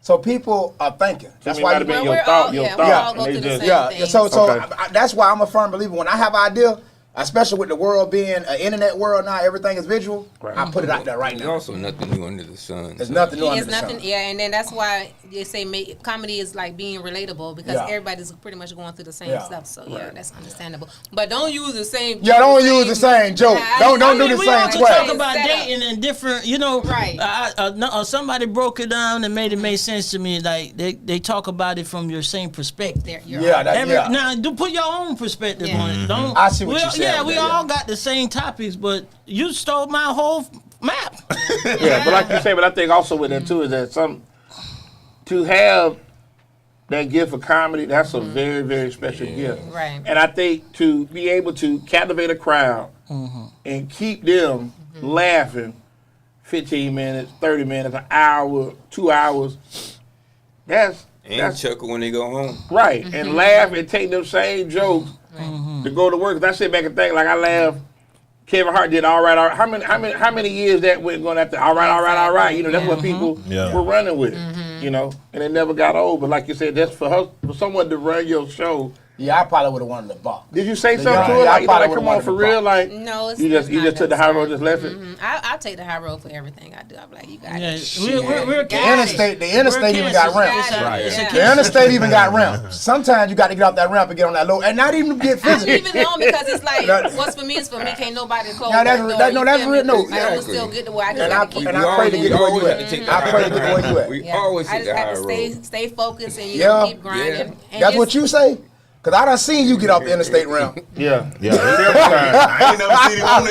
So people are thinking. That's it why might you have been Well, your we're all- thought. Your yeah, we thought. all go and through they the just- same yeah. thing. So Okay. that's why I'm a firm believer. When I have an idea, especially with the world being an internet world now, everything is visual. Right. I put it out there right There's now. also nothing new under the sun. There's so- nothing new under It's the nothing, sun. yeah, and then that's why they say comedy is like being relatable because Yeah. everybody's pretty much going through the same Yeah. stuff. So yeah, that's understandable. But don't use the same. Yeah, don't use the same joke. Don't do the we same also swag. talk about Setup. dating and different, Right. somebody broke it down and made it make sense to me. Like they talk about it from your same perspective. Yeah, that- Now, do put your own perspective Yeah. on it. Don't. I see what we, you're saying Yeah, with we that, all yeah. got the same topics, but you stole my whole map. Yeah, but like you say, but I think also with that too is that to have that gift of comedy, that's a very, very special gift. Right. And I think to be able to captivate a crowd and keep them laughing 15 minutes, 30 minutes, an hour, 2 hours, that's chuckle when they go home. right. And laugh and take them same jokes to go to work. 'Cause I sit back and think, like I laugh. Kevin Hart did all right. How many years that went going after all right. You know, that's what people were running with. You know, and it never got old. But like you said, that's for someone to run your show. Yeah, I probably would have wanted to buck. Did you say something Yeah, to her? yeah, I Like, you know, probably like, come would've on, for wanted to real? Like, No, it's you just not took the high road, just left it. I take the high road for everything I do. I'm like, you got Yeah, it. we're The interstate even got ramps. Right. It's a The interstate even got ramps. Sometimes you got to get off that ramp and get on that low, and not even get I don't physical. even know because it's like That- what's for me is for me. Can't nobody close Yeah, that's- that door. that- no, you that's feel real- me? no, Like, I'm exactly. still get to where I just And gotta I- keep and going. I pray to get where you at. take I pray to get where you at. We Yeah. always I take just the high have to road. stay focused and you Yeah. know, keep grinding. Yeah. And That's just- what you say? Because I done seen you get off the interstate ramp. Yeah. Yeah, I ain't never seen him on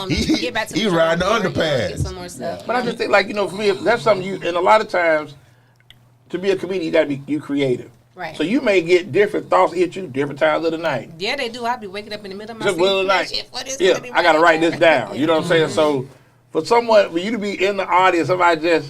the interstate. Get back to He the riding the drawing board, underpass. Get some more stuff. But I just think, like, you know, for me, that's something you, and a lot of times, to be a comedian, you got to be creative. Right. So you may get different thoughts hit you different times of the night. Yeah, they do. I'll be waking up in the middle of my Just middle of the night. Shit, what is Yeah, gonna be I got to write this down. Yeah. You know what I'm saying? So for you to be in the audience, somebody just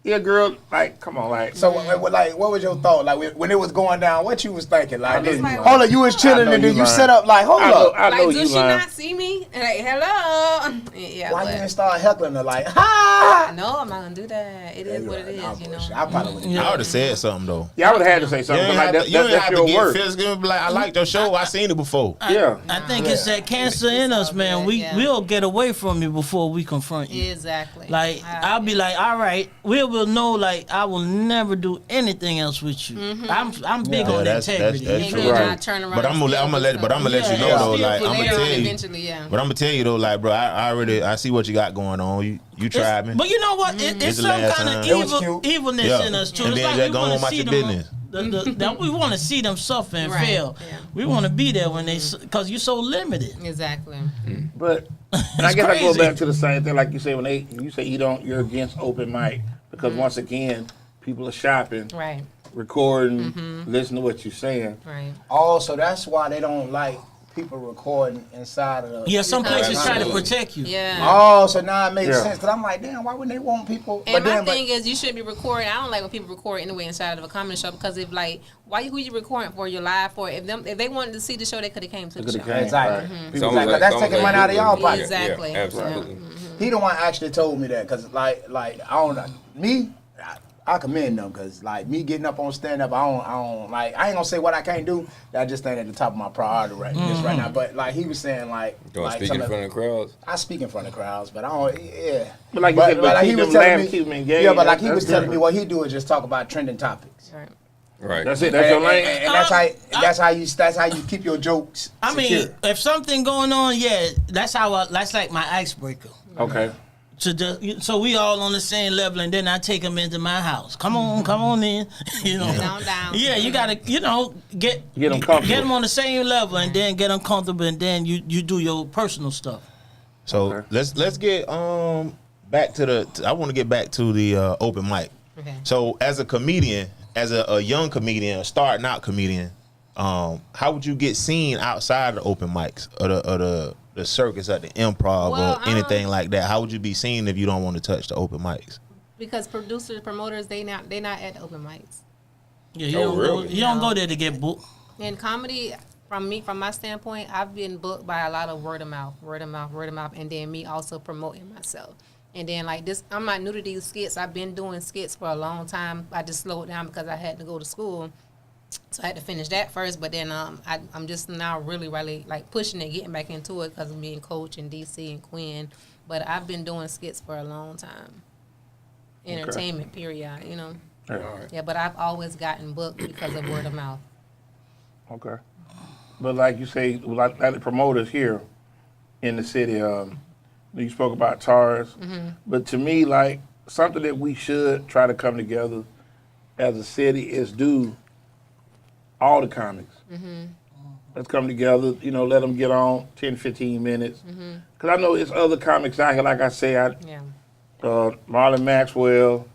Yeah, girl, like, come on, like. So, like, what was your thought? Like, when it was going down, what you was thinking? Like, know you lying. hold up, you was chilling I know and then you you lying. set up, like, hold up. I know Like, you does she lying. not see me? And like, hello. Yeah, Why but you didn't start heckling her like, ha? no, I'm not gonna do that. It is what it is, you know. I probably would I would have said something though. Yeah, I would have had to say You something. ain't Like have that, to, you ain't that's have to your get work. physical. Be like, I like your show. I seen it before. Yeah. I think it's that cancer in us, man. We'll get away from you before we confront you. Exactly. Like I'll be like, all right, we will know. Like I will never do anything else with you. I'm big on that's integrity. true. And then I turn around. But I'm gonna let you know Yeah. though. Still Like put I'm gonna later on tell you. eventually, yeah. But I'm gonna tell you though, like bro, I see what you got going on. You tried me. But you know what? It's It's the some last kind time. of It was cute. evilness Yeah. in us too. And It's then like just we go want on to about see your them. business. That we want to see them suffer and Right, fail. yeah. We want to be there when they, because you're so limited. Exactly. But and I guess I go crazy. back to the same thing, like you say, when you say you're against open mic, because once again, people are shopping, Right. recording, listening to what you're saying. Right. Also, that's why they don't like people recording inside of the. Yeah, some places try to Absolutely. protect you. Yeah. Oh, so now it makes Yeah. sense. Because I'm like, damn, why wouldn't they want people? And my thing is, you should be recording. I don't like when people record anyway inside of a comedy show because if like, who you recording for? You're live for. If they wanted to see the show, they could have came to the Coulda show. came. Exactly. Right. People like, that's taking money out of y'all pocket. Exactly. Yeah, absolutely. He the one actually told me that because like I don't know me. I commend them because like me getting up on stand up, I don't like. I ain't gonna say what I can't do. That just ain't at the top of my priority right now. But like he was saying, like, Don't like speak some in of- front of crowds. I speak in front of crowds, but I don't. Yeah. But like you said, but like keep them laughing, keep them engaged. Yeah, but like he That's was telling me, different. what he do is just talk about trending topics. Right. Right. That's it. That's your lane. And that's how you keep your jokes. I mean, secure. if something going on, yeah, that's like my icebreaker. Okay. So we all on the same level, and then I take them into my house. Come on in, you know. Down. Yeah, you gotta, get them comfortable. get them on the same level, and then get them comfortable, and then you do your personal stuff. So Okay. let's get back to I want to get back to the open mic. Okay. So as a comedian, as a young comedian, a starting out comedian, how would you get seen outside of the open mics or the circus at the improv Well, or anything like that? How would you be seen if you don't want to touch the open mics? Because producers, promoters, they not at the open mics. Yeah, really? you don't go there to get booked. In comedy, from my standpoint, I've been booked by a lot of word of mouth, and then me also promoting myself. And then like this, I'm not new to these skits. I've been doing skits for a long time. I just slowed down because I had to go to school, so I had to finish that first. But then I'm just now really like pushing it, getting back into it because of being coach in DC and Quinn. But I've been doing skits for a long time. Entertainment, period. You know. Yeah. Yeah, but I've always gotten booked because of word of mouth. Okay. But like you say, like the promoters here in the city, you spoke about TARS. But to me, like something that we should try to come together as a city is do all the comics. Let's come together, let them get on 10, 15 minutes. Because I know it's other comics out here, like I say, Yeah. Marlon Maxwell.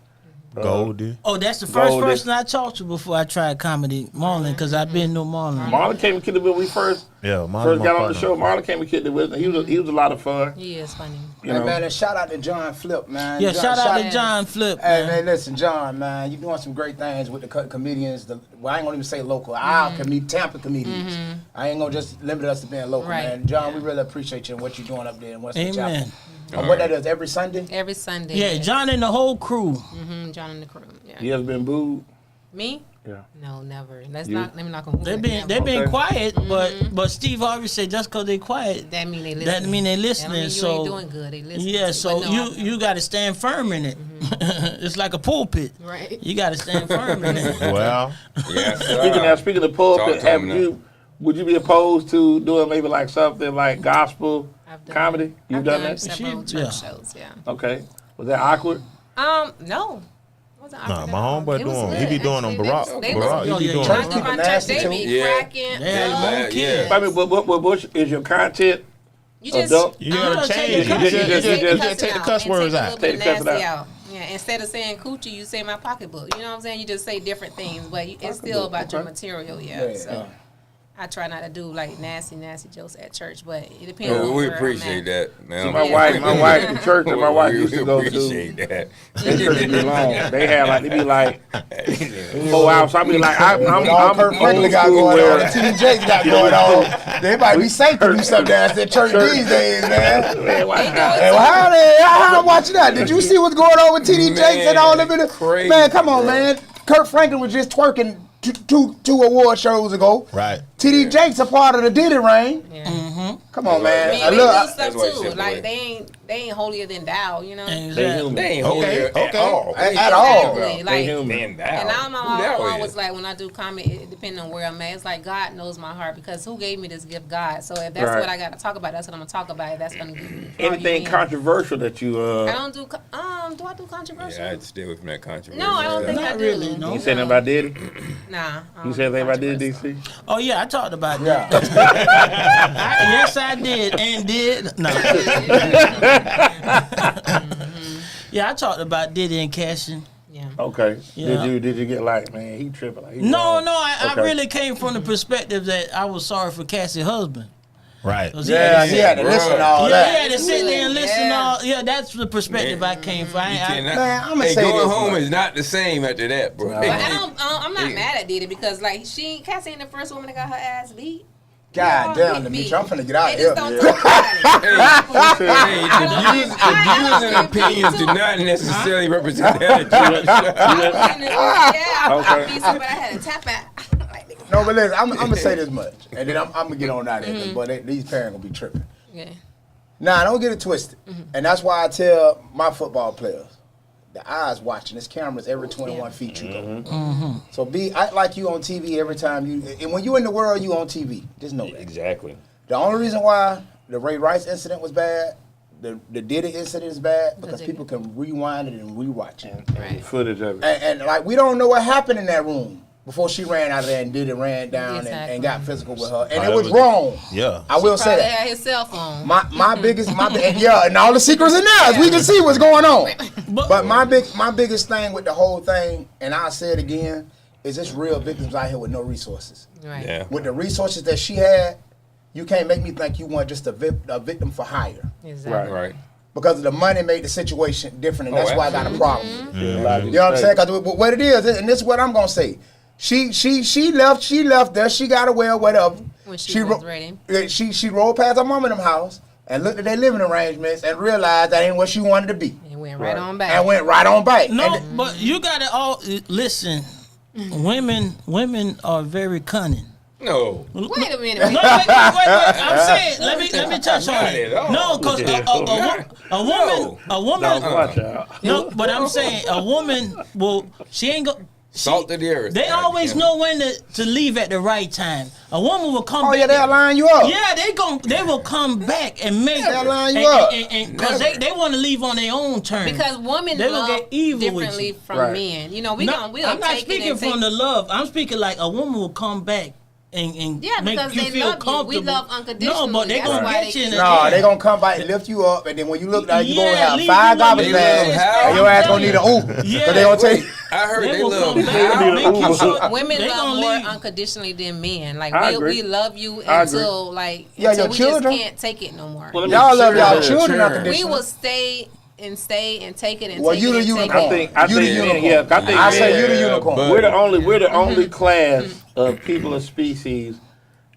Goldie. Oh, that's the first Golden. person I talked to before I tried comedy, Marlon, because I've been no Marlon. Marlon came and kicked it when we first Yeah, my got on the partner. show. Marlon came and kicked it with us. He was a lot of fun. He is funny. You Hey, know. man, and shout out to John Flip, man. Yeah, John, shout out to out- John Flip. Hey, Man. man, listen, John, man, you doing some great things with the comedians. I ain't gonna even say local. Our Tampa comedians. I ain't gonna just limit us to being local, Right. man. John, we really appreciate you and what you're doing up there in Western Amen. Chapel. What that is, every Sunday? Every Sunday. Yeah, John and the whole crew. John and the crew. Yeah. You ever been booed? Me? Yeah. No, never. Let me not go. They've been Okay. quiet, but Steve Harvey said just because they quiet, That mean they listening. that mean they listening. That mean you so ain't doing good. They listening. yeah, to so But no, you got to stand firm in it. It's like a pulpit. Right. You got to stand firm in it. Well, Yes, Speaking of pulpit, Talk to him would you be opposed to doing maybe like something like gospel I've done comedy? it. You've I've done done that? several She- church yeah. shows. Yeah. Okay. Was that awkward? No. Wasn't Nah, awkward my at all. homeboy It was doing. good, He be doing them actually. Barack. They Barack. was- He be doing. Church them. people Church, nasty they too. be Yeah. cracking. Yeah, up. no kidding. I mean, what is your content? You just Adult? You gotta take change. the You cuss- just take the cuss words out. Take Take the the cuss nasty out. out. Yeah, instead of saying coochie, you say my pocketbook. You know what I'm saying? You just say different things, but it's still about your okay. material. Yeah. Yeah. So I try not to do like nasty jokes at church, but it depends on we where I'm appreciate at. that, man. See, my wife, the church that my wife used to go to, appreciate that. they church be long. They be like 4 hours. I be like, I'm all Kurt Franklin old got school going on, where and T.D. Jakes got going on. They might be safe to do something down at church these days, man. Man, why Hey, well, how I'm watching that? Did you see what's going on with T.D. Jakes and all them? Crazy, Man, come on, bro. man. Kurt Franklin was just twerking two award shows ago. Right. T.D. Jakes a part of the Diddy reign. Yeah. Come on, I man. mean, they do Look, stuff why too. shit Like away. they ain't holier than thou, you know. Exactly. They ain't Okay, holy at okay. all. At all. Exactly. Like, Man, and I'm Who that always is? like when I do comedy, it depending on where I'm at. It's like God knows my heart because who gave me this gift? God. So if that's Right. what I got to talk about, that's what I'm gonna talk about. That's gonna anything controversial that you I don't do. Do I do controversial? Yeah, I'd stay away from that controversy. No, I don't think Not I do. really, no. you said anything about Diddy? Nah. I don't You said do anything about Diddy, controversial. DC? Oh yeah, I talked about that. yeah. Yes, I did and did. No. Yeah, I talked about Diddy and Cashin. Yeah. Okay. Yeah. Did you get like, man, he tripping? Like, he No, wrong. no, I Okay. really came from the perspective that I was sorry for Cassie's husband. Right. 'Cause Yeah, he had to Bruh. listen to all Yeah, he that. had to sit there and listen Yeah. all. Yeah, that's the perspective I came from. You cannot, Man, I'ma hey, say going this, home man. is not the same after that, bro. No. But I'm not mad at Diddy because like Cassie ain't the first woman that got her ass beat. God Yeah, damn, beat. Demetria, I'm finna get out They of just here. don't talk about it. Hey, the views and opinions do not necessarily represent that. Yeah, Okay. I beat somebody, I had to tap out. Like, nigga. No, but listen, I'm gonna say this much, and then I'm gonna get on out of here. But these parents gonna be tripping. Yeah. Nah, don't get it twisted. And that's why I tell my football players, the eyes watching. There's cameras every 21 feet you go. So act like you on TV every time you. And when you in the world, you on TV. Just know that. Exactly. The only reason why the Ray Rice incident was bad, the Diddy incident is bad, because people can rewind it and rewatch it. Right. Footage of it. And like we don't know what happened in that room before she ran out of there and Diddy ran down Exactly. and got physical with her, and Oh, it was that was- wrong. Yeah. I will say Probably that. had his cell phone. My biggest and all the secrets in there, as we can see what's going on. But my biggest thing with the whole thing, and I'll say it again, is it's real victims out here with no resources. Right. Yeah. With the resources that she had, you can't make me think you want just a victim for hire. Exactly. Right. Because the money made the situation different, and that's why I got a problem. Yeah, a lot of You know what I'm these saying? states. 'Cause what it is, and this is what I'm gonna say. She left there. She got away or whatever. When she was ready. She rolled past her mom in them house and looked at their living arrangements and realized that ain't what she wanted to be, And went right Right. on back. and went right on back. No, And but you gotta all listen. Women are very cunning. No. Wait a minute. No, wait. I'm saying, let me touch on Not it. at all. No, because a woman, No, watch out. no, but I'm saying a woman will. She ain't go. Salt to the earth. They always know when to leave at the right time. A woman will come. oh back yeah, they'll line you up. Yeah, they will come back and make They'll line you up. because they want to leave on their own terms. Because women They will love get evil with differently you. from Right. men. You know, we No, don't I'm not take it speaking and from take, the love. I'm speaking like a woman will come back and Yeah, make because you they feel love you. comfortable. We love unconditionally. No, but they That's gonna why get they you in the No, air. they gonna come by and lift you up, and then when you look down, you Yeah, gonna have leave 5 you when garbage you bags, lose and your ass gonna need an Uber. Yeah. Cause they gonna take. I heard they will love come back how? and make you Uber. so- women they love gonna more leave. unconditionally than men. Like I we agree. love you I until like Yeah, until your we children. just can't take it no more. Well, let me Y'all love share y'all this. children Sure. unconditionally. We will stay and take it and Well, take you it the and take unicorn. I it. think You the men, unicorn. yeah, I think I say you the Yeah, unicorn. but- we're the only class of people of species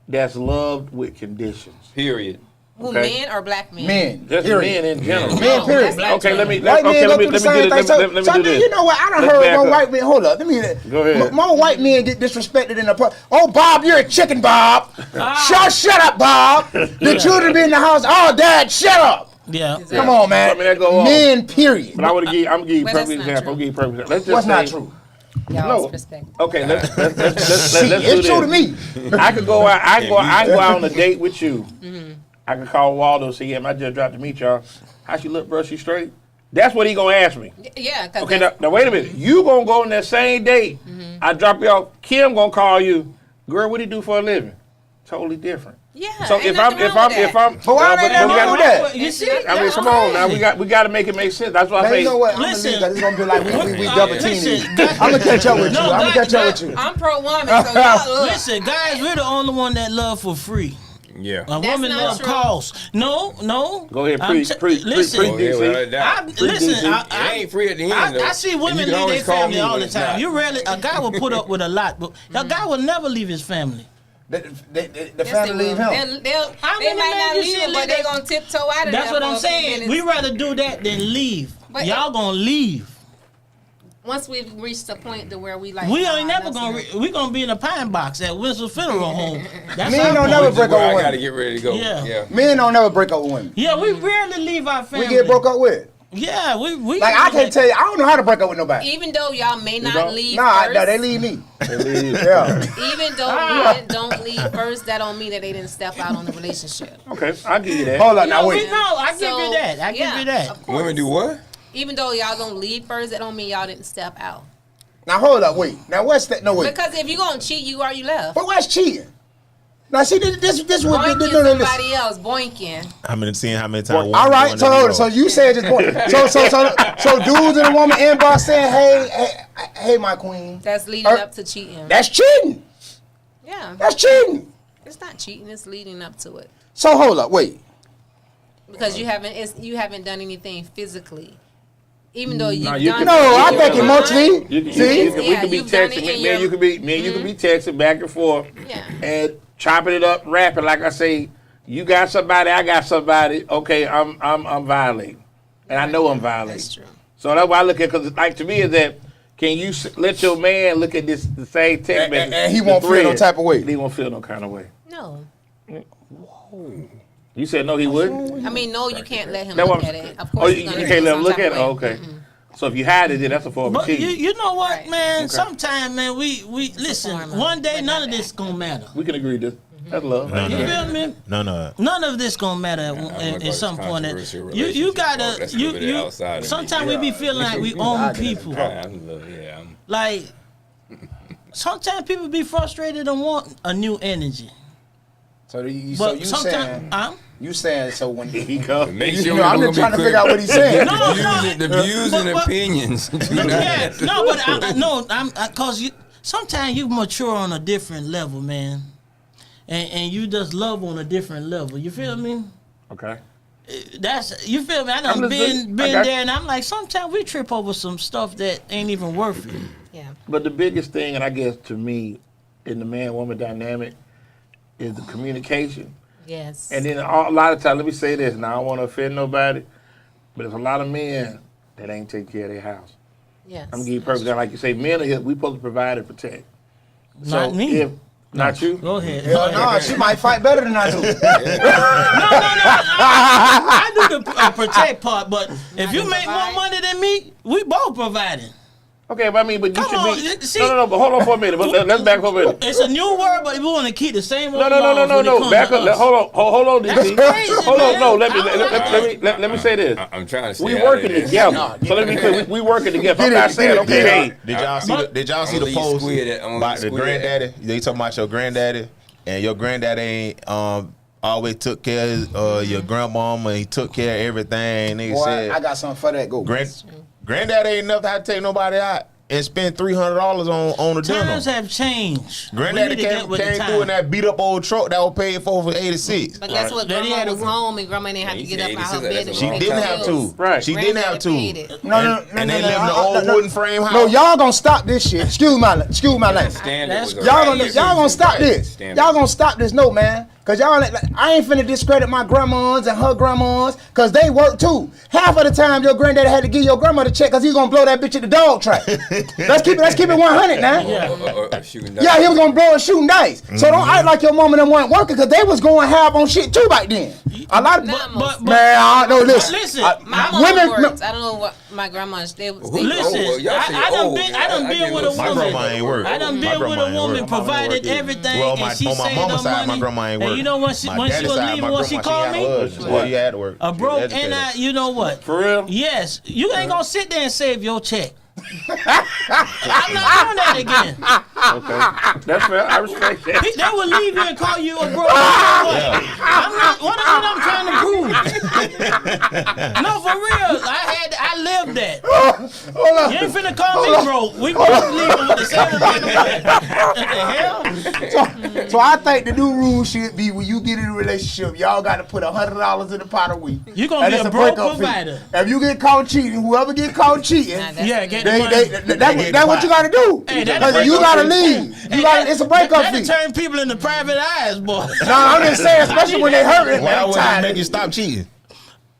that's loved with conditions. Period. Who, Okay. men or black men? Men. Just Period. men in general. Men, No, period. that's not Okay, true. let me White men go through the do same thing. this. Let me do this. You know what? I done Let's heard back more up. white men. Hold up. Let me. Go ahead. More white men get disrespected in the park. Oh, Bob, you're a chicken, Bob. Shut up, Bob. The children be in the house. Oh, Dad, shut up. Yeah. Come on, man. I mean, that go on. Men, period. But I'm gonna give you But a that's perfect not example. true. I'm gonna give you a perfect example. Let's just What's not say- true? Y'all's No. perspective. Okay, let's Shit, do it's true to this. me. I could go out. I go out on a date with you. I could call Waldo and say, "Yeah, I just dropped to meet y'all. How she look, bro? She straight?" That's what he gonna ask me. Yeah, because Okay, now wait a minute. You gonna go on that same date? I drop you off. Kim gonna call you, girl. What do you do for a living? totally different. Yeah. So ain't if nothing I'm, wrong with that. But why but ain't nothing we gotta- wrong with that? You see? I mean, come on now. We got to make it make sense. That's why I Now, say. you know what? I'm Listen. gonna leave, 'cause it's gonna be like we Listen, double teaming. God- I'm gonna catch up with you. No, I'm gonna God- catch up with you. I'm pro woman, so y'all look. Listen, guys, we're the only one that love for free. Yeah. A That's woman not love true. cost. No. Go ahead, I'm preach, preach, listen, preach, Oh, yeah, DC. without a doubt. listen, It ain't free at the end, though. I see And women you can leave their always call family me all when the it's time. not. You rarely a guy will put up with a lot, but a guy will never leave his family. The Yes, family they leave will. him. They'll, How they many might men not you leave see him, but live they that- gonna tiptoe out of That's there what for I'm a few saying. minutes. We rather do that than leave. But Y'all gonna leave. once we've reached a point to where we like, We nah, ain't never that's gonna. enough. We gonna be in a pine box at Winslow Funeral Home. That's Men our don't point. never Which is break where up I with gotta women. get ready to go. Yeah. Yeah. Men don't never break up with women. Yeah, we rarely leave our We family. get broke up with. Yeah, we Like I can't tell you, I don't know how to break up with nobody. Even though y'all may not don't? leave Nah, first, no, they leave me. They leave. Yeah. even though men don't leave first, that don't mean that they didn't step out on the relationship. Okay, I'll give you that. Hold on, now No, wait. I give So, you that. I give yeah, you that. of course. Women do what? Even though y'all don't leave first, that don't mean y'all didn't step out. Now hold up, wait. Now what's that? No wait. Because if you gonna cheat, you already left. But what's cheating? Now see this would Boinking no, no, listen. somebody else, boinking. How many times? All right, so hold on. So you said just point. So dudes and a woman inbox saying, hey, my queen. That's leading up to cheating. That's cheating. Yeah, That's cheating. it's not cheating. It's leading up to it So hold up, wait. because you haven't done anything physically. Even though you've Nah, you done can- No, it in I your think mind. emotionally. We See? can be you've done it texting, in man. your- You can be, man. You can be texting back and forth, Yeah. and chopping it up, rapping. Like I say, you got somebody, I got somebody. Okay, I'm violating, and I know I'm violating. That's true. So that's why I look at, because like to me is that, can you let your man look at this the same text message, And he the won't feel no thread, type of way. He won't feel no kind of way. No, You said no, he wouldn't. I mean, no, you can't let him That look one- at it. Of Oh, course, you he's gonna can't let feel him some look type at it. of Oh, way. okay. So if you hide it, then that's a form of But cheating. you know what, Right. man? Sometimes, man, we listen. form of- One day, but none not of this gonna matter. We can agree to. That's love. No, You no. feel me? No. None of this gonna matter at some point. You gotta you. Sometimes we be feeling like we own people. Like sometimes people be frustrated and want a new energy. So you But saying sometimes, you saying so when He come. Make you sure know, I'm we're just gonna trying to be figure out clear. what he's saying. The views and but- opinions. do not- yeah, no, but I'm cause you sometimes you mature on a different level, man, and you just love on a different level. You feel me? Okay. That's you feel me? I I'm done listening. been I got there, and I'm like sometimes we trip over some stuff that ain't even worth it. Yeah. But the biggest thing, and I guess to me, in the man-woman dynamic, is the communication. Yes. And then a lot of times, let me say this, now I don't want to offend nobody, but there's a lot of men that ain't take care of their house. yes. I'm gonna give you a perfect example. Like you say, men are here, we supposed to provide and protect. Not me. Not you? Go ahead. Hell no, she might fight better than I do. I do the protect part, but if you to make more provide. money than me, we both providing. Okay, but I mean, but you Come should on, be. see- No, but hold on for a minute. But let's back up a minute. It's a new word, but we want to keep the same old No. laws when it comes Back to up. us. Hold on, That's DC. crazy, Hold on. man. No, let me say this. I'm trying to stay We out working of this. together. So let me be clear. We working together. I'm not saying okay. Hey, Did y'all see? Did y'all see the Only post squid that- only about the squid granddaddy? They talking about your granddaddy, and your granddaddy ain't always took care of your grandmama. He took care of everything. They Boy, said I got something for that. Go. granddaddy ain't enough to take nobody out and spend $300 on a Times dinner. have changed. Granddaddy We need to get came with the through time. in that beat up old truck that was paid for 86. But guess what? Then he had Grandma to was work. home and grandma didn't have to Yeah, get he up out said her that's bed a and She long pay didn't the have bills. to. Right. She didn't have to. Granddaddy paid it. No, And they live in the old wooden frame house. No, y'all gonna stop this shit. Excuse my language. Standard was Y'all gonna stop this. Standard. Y'all gonna stop this, no man. Cause y'all, I ain't finna discredit my grandmas and her grandmas, cause they work too. Half of the time, your granddaddy had to give your grandma the check, cause he gonna blow that bitch at the dog track. let's keep it 100 now. Yeah, he was gonna blow and shooting dice. So don't act like your mama and them weren't working, cause they was going half on shit too back then. A lot of But- man, I don't know. Listen, My mom women. worked. I don't know what my grandma's. They Listen, Oh, well, y'all say I done old. been, I done I been get with a what My woman. grandma ain't work. I done My been with grandma a ain't woman, work. provided everything, Well, and she on my saved mama's her side, money. my grandma ain't work. And you know when she My was daddy's side, leaving, my what she grandma, called had me? to work. Well, you had to work. A She was broke, educated. and you know what? For real? Yes, you ain't gonna sit there and save your check. I'm not doing that again. Okay, that's fair. I respect that. They will leave you and call you a broke. I'm not. What is it I'm trying to prove? No, for real. I lived that. Hold on. You ain't finna call me broke. We both leaving with the same amount of money. What the hell? So I think the new rule should be when you get in a relationship, y'all got to put $100 in the pot a week. You gonna And be it's a broke breakup fee. provider. If you get caught cheating, whoever get caught cheating, Nah, that's- Yeah, get the money. that's what you got to do. Hey, that Because breakup you got to fee. leave. You got it's a breakup That'll fee. turn people into private eyes, boy. No, I'm just saying, especially when they hurt it. Why I'm would it tired. make you stop cheating?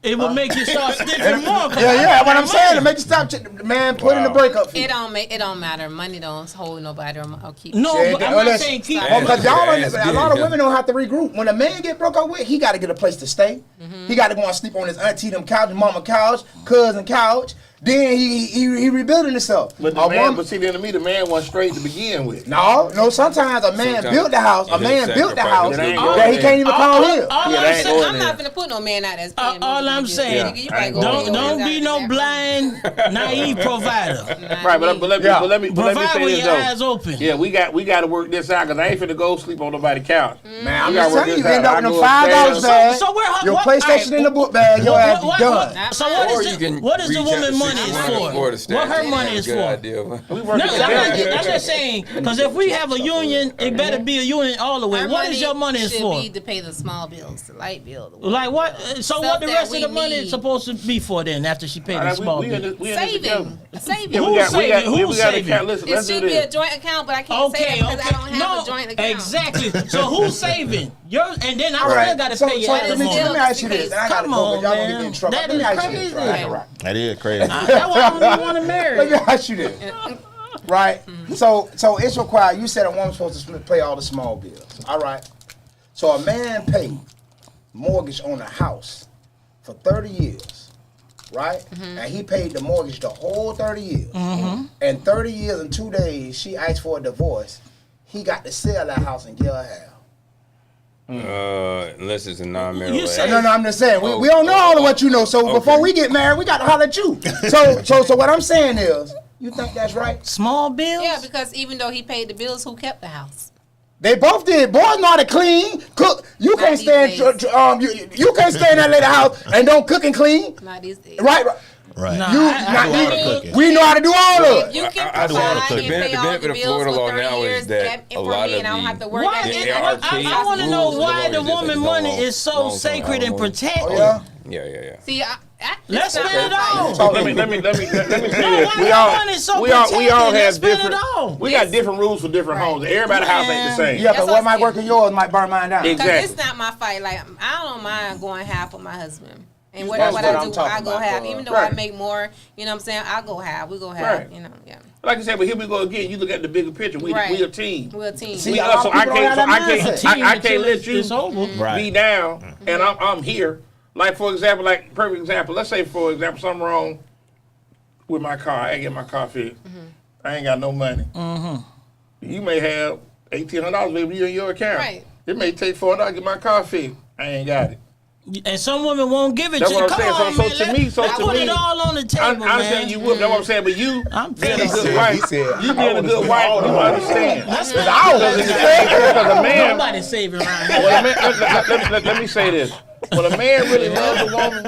It will make you start sniffing more. Yeah, what I'm saying to make you stop. Man, put in the breakup fee. It don't matter. Money don't hold nobody or keep. No, Yeah, but I'm well, not that's- saying keep. Oh, because y'all, That's a lot of good. women don't have to regroup. When a man get broke up with, he got to get a place to stay. He got to go and sleep on his auntie them couch, mama couch, cousin couch. Then he rebuilding himself. But the man, but see, then to me, the man was straight to begin with. No, sometimes a man Sometimes built the house. A it is man built the sacrifice. house It ain't that going he can't even call his. All Yeah, I'm that ain't saying, going I'm there. not gonna put no man out that's paying. all I'm saying, Nigga, you probably go Don't- pay don't your be ass no out of blind, naive provider. that. Right, but let me Yeah. let me Provide say with this your though. eyes open. Yeah, we got to work this out because I ain't finna go sleep on nobody's couch. Man, I'm We just gotta work telling you, this end out. up with I them go $5 upstairs. bag. So where- Your what- PlayStation alright, in the book bag. Your ass be done. So what Or is you can what is the reach out woman to money 61 is for? What her money is Good for? idea. We No, working together. I'm just saying, because if we have a union, it better be a union all the way. Our What is your money is should for? be to pay the small bills, the light bill, the water Like what? bill. So Stuff what the that rest of we the money need. is supposed to be for then after she paid the Alright, small we in bill? this- we in this together. Saving. Yeah, Who's we got saving? we Who's got saving? account. Listen, It let's do should be a this. joint account, but I can't say Okay, that because okay. I don't have a joint account. Exactly. So who's saving? And then I All right. still got to So pay you let every me month. ask you this. And I gotta Come go, on, but y'all gonna man. get me in trouble. That Let me is ask you this, crazy. right? Right. That is crazy. That's why I don't even want to marry. Let me ask you this. Right? So it's required. You said a woman's supposed to pay all the small bills. All right. So a man paid mortgage on a house for 30 years, right? And he paid the mortgage the whole 30 years. And 30 years and 2 days, she asked for a divorce. He got to sell that house and give her half. Unless it's a non-marital. You said- No, I'm just saying. We don't know all of what you know. So before we get married, we got to holler at you. So what I'm saying is, you think that's right? Small bills? Yeah, because even though he paid the bills, who kept the house? They both did. Boys know how to clean, cook. You can't these stand. days. You can't stay in that lady house and don't cook and clean. Not these days. Right? Right. Nah, You, I not do all the you- cooking. we know how to do all of it. You can I do all the provide cooking. and pay The all the benefit of bills Florida for law 30 now is years that and a for lot me, of and I don't the- have to work Why? at There it. are I want to know rules why that the are just woman like money long- is so long-term sacred and homeowners. protected. Oh, yeah. Yeah. See, Let's this spend not it my all. fight. So Let me say No, this. why We your all money so we all protected? have Let's spend it different. all. We got different rules for different homes. Everybody's house ain't the same. Yeah, That's but what what I'm might saying. work in yours might burn mine down. Exactly. Because it's not my fight. Like I don't mind going half with my husband. And what That's I what I'm do, talking I go about, half. bro. Even though Right. I make more, you know what I'm saying? I go half. We go half. Right. You know, yeah. Like I said, but here we go again. You look at the bigger picture. We Right. we a team. We're a team. See, We a lot us, so of I people don't can't have that mindset. I can't let you It's over. Right. be down and I'm here. Like for example, like perfect example. Let's say for example something wrong with my car. I ain't get my car fixed. I ain't got no money. You may have $1,800 maybe in your account. Right. It may take $400 to get my car fixed. I ain't got it. And some women won't give it That's to you. what I'm Come saying. on, So man. to me, let's put it all on the I table, understand man. you would. That's what I'm saying. But you I'm being a feeling good it. wife, you being a good wife, you understand. Let's Because spend I was Because a man, Nobody saving around here. well, a man let me say this. When a man really loves a woman,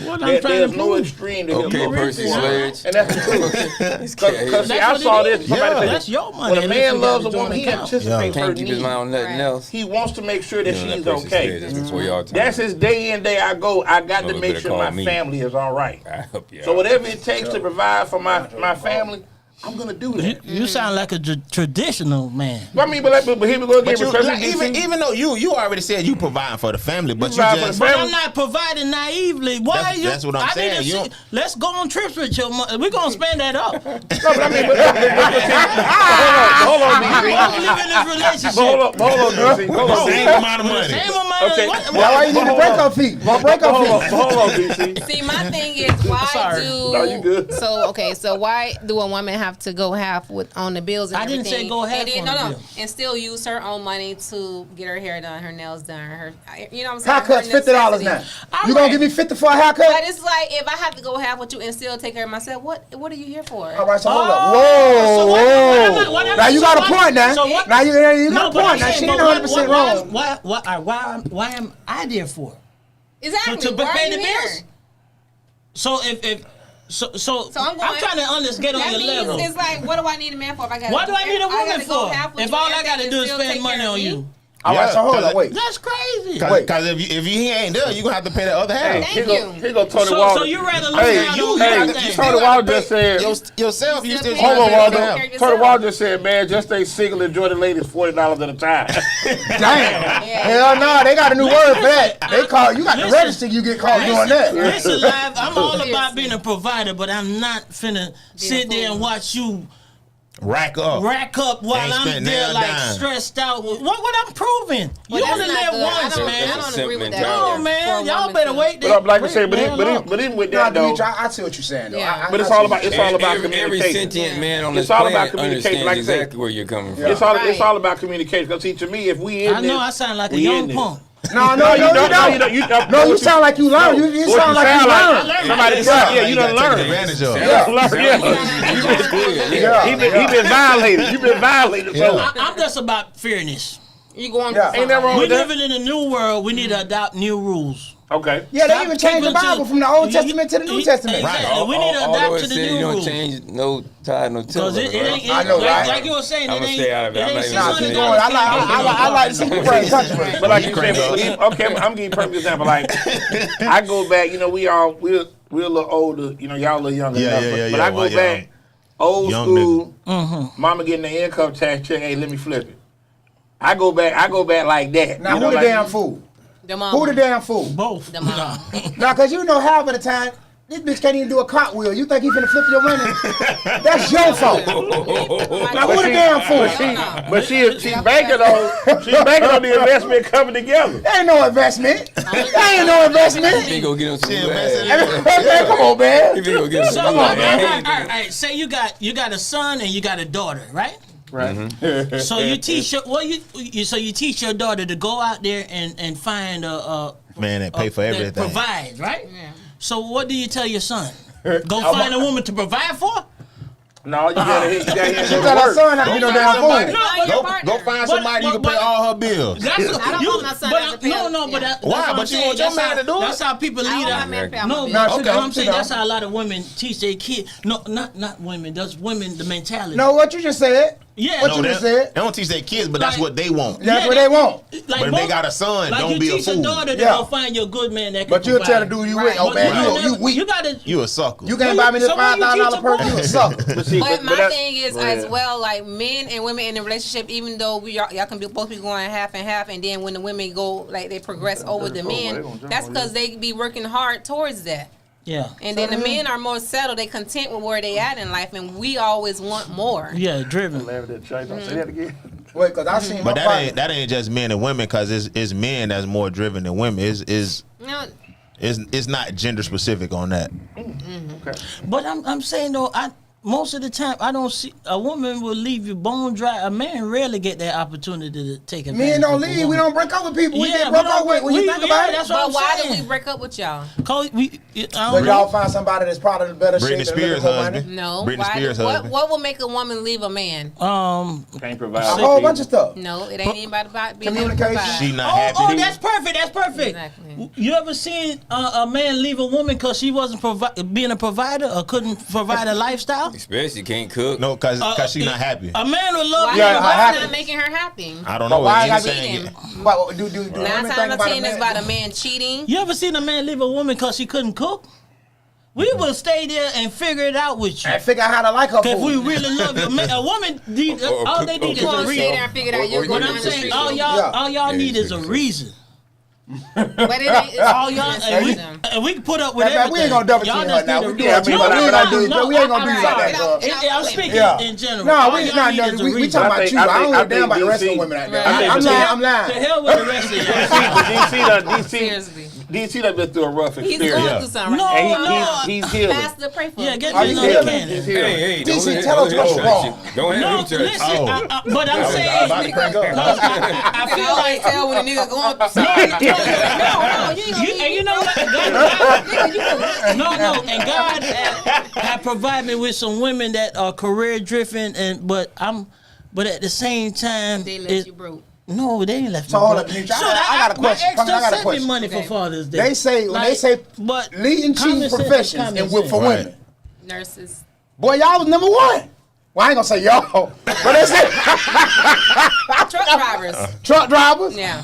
What I'm trying there's to no prove. extreme to him. Okay, Percy Sledge. And that's the truth. Because see, I That's saw what it this. is. Somebody said That's your money. when a unless man you got loves a a joint woman, he account. anticipates her Can't keep his mind needs. on nothing Right. else. He wants to make sure that You know, she's that Percy okay. Sledge, that's before y'all time. That's his day in, day out go. I got to Well, make better sure call my me. family is all right. I hope you. So whatever it takes to provide for my family, I'm gonna do that. You sound like a traditional man. I mean, but here we go again. But you, because like, DC, even though you already said you providing for the family, but you provide for just the But family. I'm not providing naively. Why That's- are you? that's what I'm I saying. Need to You see, don't- let's go on trips with your money. We're gonna spend that up. No, but I mean, hold on, We DC. both live in this relationship. Hold on, DC. Hold on. same amount of money. Same amount Okay. Why you need a breakup fee? What breakup fee? Hold on, DC. See, my thing is why Sorry. do No, you good. So why do a woman have to go half with on the bills and I didn't everything? say go half and then, on no, the no, bill. and still use her own money to get her hair done, her nails done, you know what I'm saying? Haircut's Her $50 now. necessities. All You gonna right. give me 50 for a haircut? But it's like if I have to go half with you and still take care of myself, what are you here for? All right, so hold up. So Whoa, what whoa. am I- Now you got a so point now. so what- Now you got a but I'm point. Now saying, she but ain't 100% wrong. Why am I there for? Exactly. To Why pay are the you bills? here? So so I'm going- trying to understand That on your means level. it's like, what do I need a man for? If I got What do I need a woman gotta go for? half with If you all and I gotta everything do and is still spend take money care of on me? you. All right, so hold up, wait. That's crazy. Wait. Because if he ain't there, you gonna have to pay the other half. Thank you. Here go Tony So Waldo. you rather lose Hey, out you, on hey, nothing. Tony Waldo just said. Yourself, you still Hold on, gotta pay the Waldo. half. Yourself. Tony Waldo just said, man, just stay single and enjoy the ladies $40 at a time. Damn. Hell no, they got a new word for that. They call you got to Listen. register. You get called doing that. Listen, live. I'm all about being a provider, but I'm not finna sit there and watch you Rack up. while Ain't I'm spent there nail like down. stressed out. What I'm proving? Well, You that's only not live good. once, I don't man. agree with that. No, either. man, For a y'all woman better to- wait. But like I say, Wait, hell up. but even with No, that though, Demetria, I see what you're saying though. Yeah. but it's all about Every communication. sentient man on It's this all planet about communication, understands like I said. exactly where you're coming from. Yeah. It's Right. all about communication. Because see, to me, if we in I this, know I sound like a we young in this. punk. No, You don't. No, you sound like you learn. You What sound like you learn. Somebody, yeah, you done learned. advantage of. Yeah, Yeah. he been violated. You been violated. So I'm just about fairness. You going? Yeah. ain't that wrong We with that? living in a new world. We need to adopt new rules. Okay. Yeah, they Stop even changed the keeping Bible to- from the Old you- Testament to the New Testament. Exactly. We need to Although adapt it to the said you new don't rules. change no tie, no Because tiller. it ain't, I know, right? like you were saying, I'ma it ain't. stay out of it. I'm not even Nah, gonna keep say going. that. I like to see people in touch with it. But like you said, okay, I'm giving you a perfect example. Like I go back, we're a little older, y'all a little younger. Yeah, than us, yeah, but yeah, I go well, back, old young school. Mama getting the income tax check. Hey, let me flip it. I go back like that. Now, who the damn fool? The mama. Who the damn fool? Both. The mama. Now, because half of the time, this bitch can't even do a cartwheel. You think he finna flip your money? That's your fault. Now, who the damn fool? But she's banking on the investment coming together. There ain't no investment. There ain't no investment. He go get him some Man, come on, man. He go get him So, some all glad. right. Say you got a son and you got a daughter, right? Right. So you teach you teach your daughter to go out there and find a Man, that pay for that everything. provides, right? Yeah. So what do you tell your son? Go find a woman to provide for? No, you gotta hit She tell her son how to be no damn somebody. fool. Find your partner. Go find somebody you can pay but- all her bills. That's I don't want my son to have to pay no, it. no, but that's Why? what I'm But you saying. want your That's man how- to do it? That's how people I lead don't out. want my man to pay all No, my No, bills. she okay, don't. I'm She saying don't. that's how a lot of women teach their kids. No, not women. That's women the mentality. No, what you just said. yeah, What no, you they, just said. they don't teach their kids, but that's Like- what they want. That's Yeah, what they want. like But if both- they got a son, like don't you be a teach a fool. daughter to Yeah. go find your good man that can But you'll provide. tell the dude you with, Right. oh But man, you weak. You gotta. You a sucker. You can't buy me this So when you $5,000 teach a person. You boy- a sucker. See, But my that's- thing is Go ahead. as well, like men and women in a relationship, even though y'all can both be going half and half, and then when the women go like they progress over the men, that's because they be working hard towards that. Yeah. And then the men are more settled, they content with where they at in life, and we always want more. Yeah, driven. Laugh at that church. Don't say that again. Wait, because I seen my But partner. that ain't just men and women, because it's men that's more driven than women. It's not gender specific on that. But I'm saying though, most of the time I don't see a woman will leave you bone dry. A man rarely get that opportunity to take advantage. Men don't of a leave. woman. We don't break up with people. We Yeah, get we broke don't up with when you we- think yeah, about it. that's what But I'm why saying. did we break up with y'all? Cause I But don't y'all know. find somebody that's probably in better Britney shape Spears' and more money. husband. No. Britney Why? Spears' What husband. will make a woman leave a man? Can't provide. A whole bunch of stuff. No, it ain't even about being able to Communication. provide. She not Oh, happy. that's perfect. That's perfect. Exactly. You ever seen a man leave a woman because she wasn't being a provider or couldn't provide a lifestyle? Especially can't cook. No, because she not happy. A man would love Why, Yeah, why happy. not making her happy? I don't But know. why I It's gotta saying be it. But do 9 women times think out of about 10 a is man? about a man cheating. You ever seen a man leave a woman because she couldn't cook? We will stay there and figure it out with you. And figure out how to like her Cause if we food. really love you, a woman, all they need You is want a to stay reason. there and figure it out. You're Or going What you down I'm the saying, street. all Yeah. y'all Yeah, need is a it's- reason. But it ain't. All y'all, and we can put up with Man, everything. we ain't gonna double Y'all team just her now. need We to do do it. it. We ain't gonna do it like that, All girl. right. I'm speaking Yeah. in general. No, All we y'all not. need No, is a we reason. talking about you. I don't give a damn about the rest of the women out there. Right. I'm To lying. hell with the rest of y'all. Seriously. DC done been through a rough He's experience. going through something No, right And now. he's healing. Pastor, pray for Yeah, him. get Are me you another healing? cannon. He's healing. Hey, DC, tell us what's wrong. Don't hit No, him, church. listen, but I'm saying, I was about to crank up. I feel like tell when a nigga going through something. No, you ain't gonna and you know what? God, and God had provided me with some women that are career driven, but at the same time, They left you broke. No, they ain't left So me hold broke. up, Demetria, So I got a question. My ex I got a just sent me question. money for Okay. Father's Day. They say when they Like, say but leading common cheating sense is professions common and sense. for Right. women. Nurses. Boy, y'all was number one. Well, I ain't gonna say y'all, but they say Truck drivers. truck drivers. Yeah.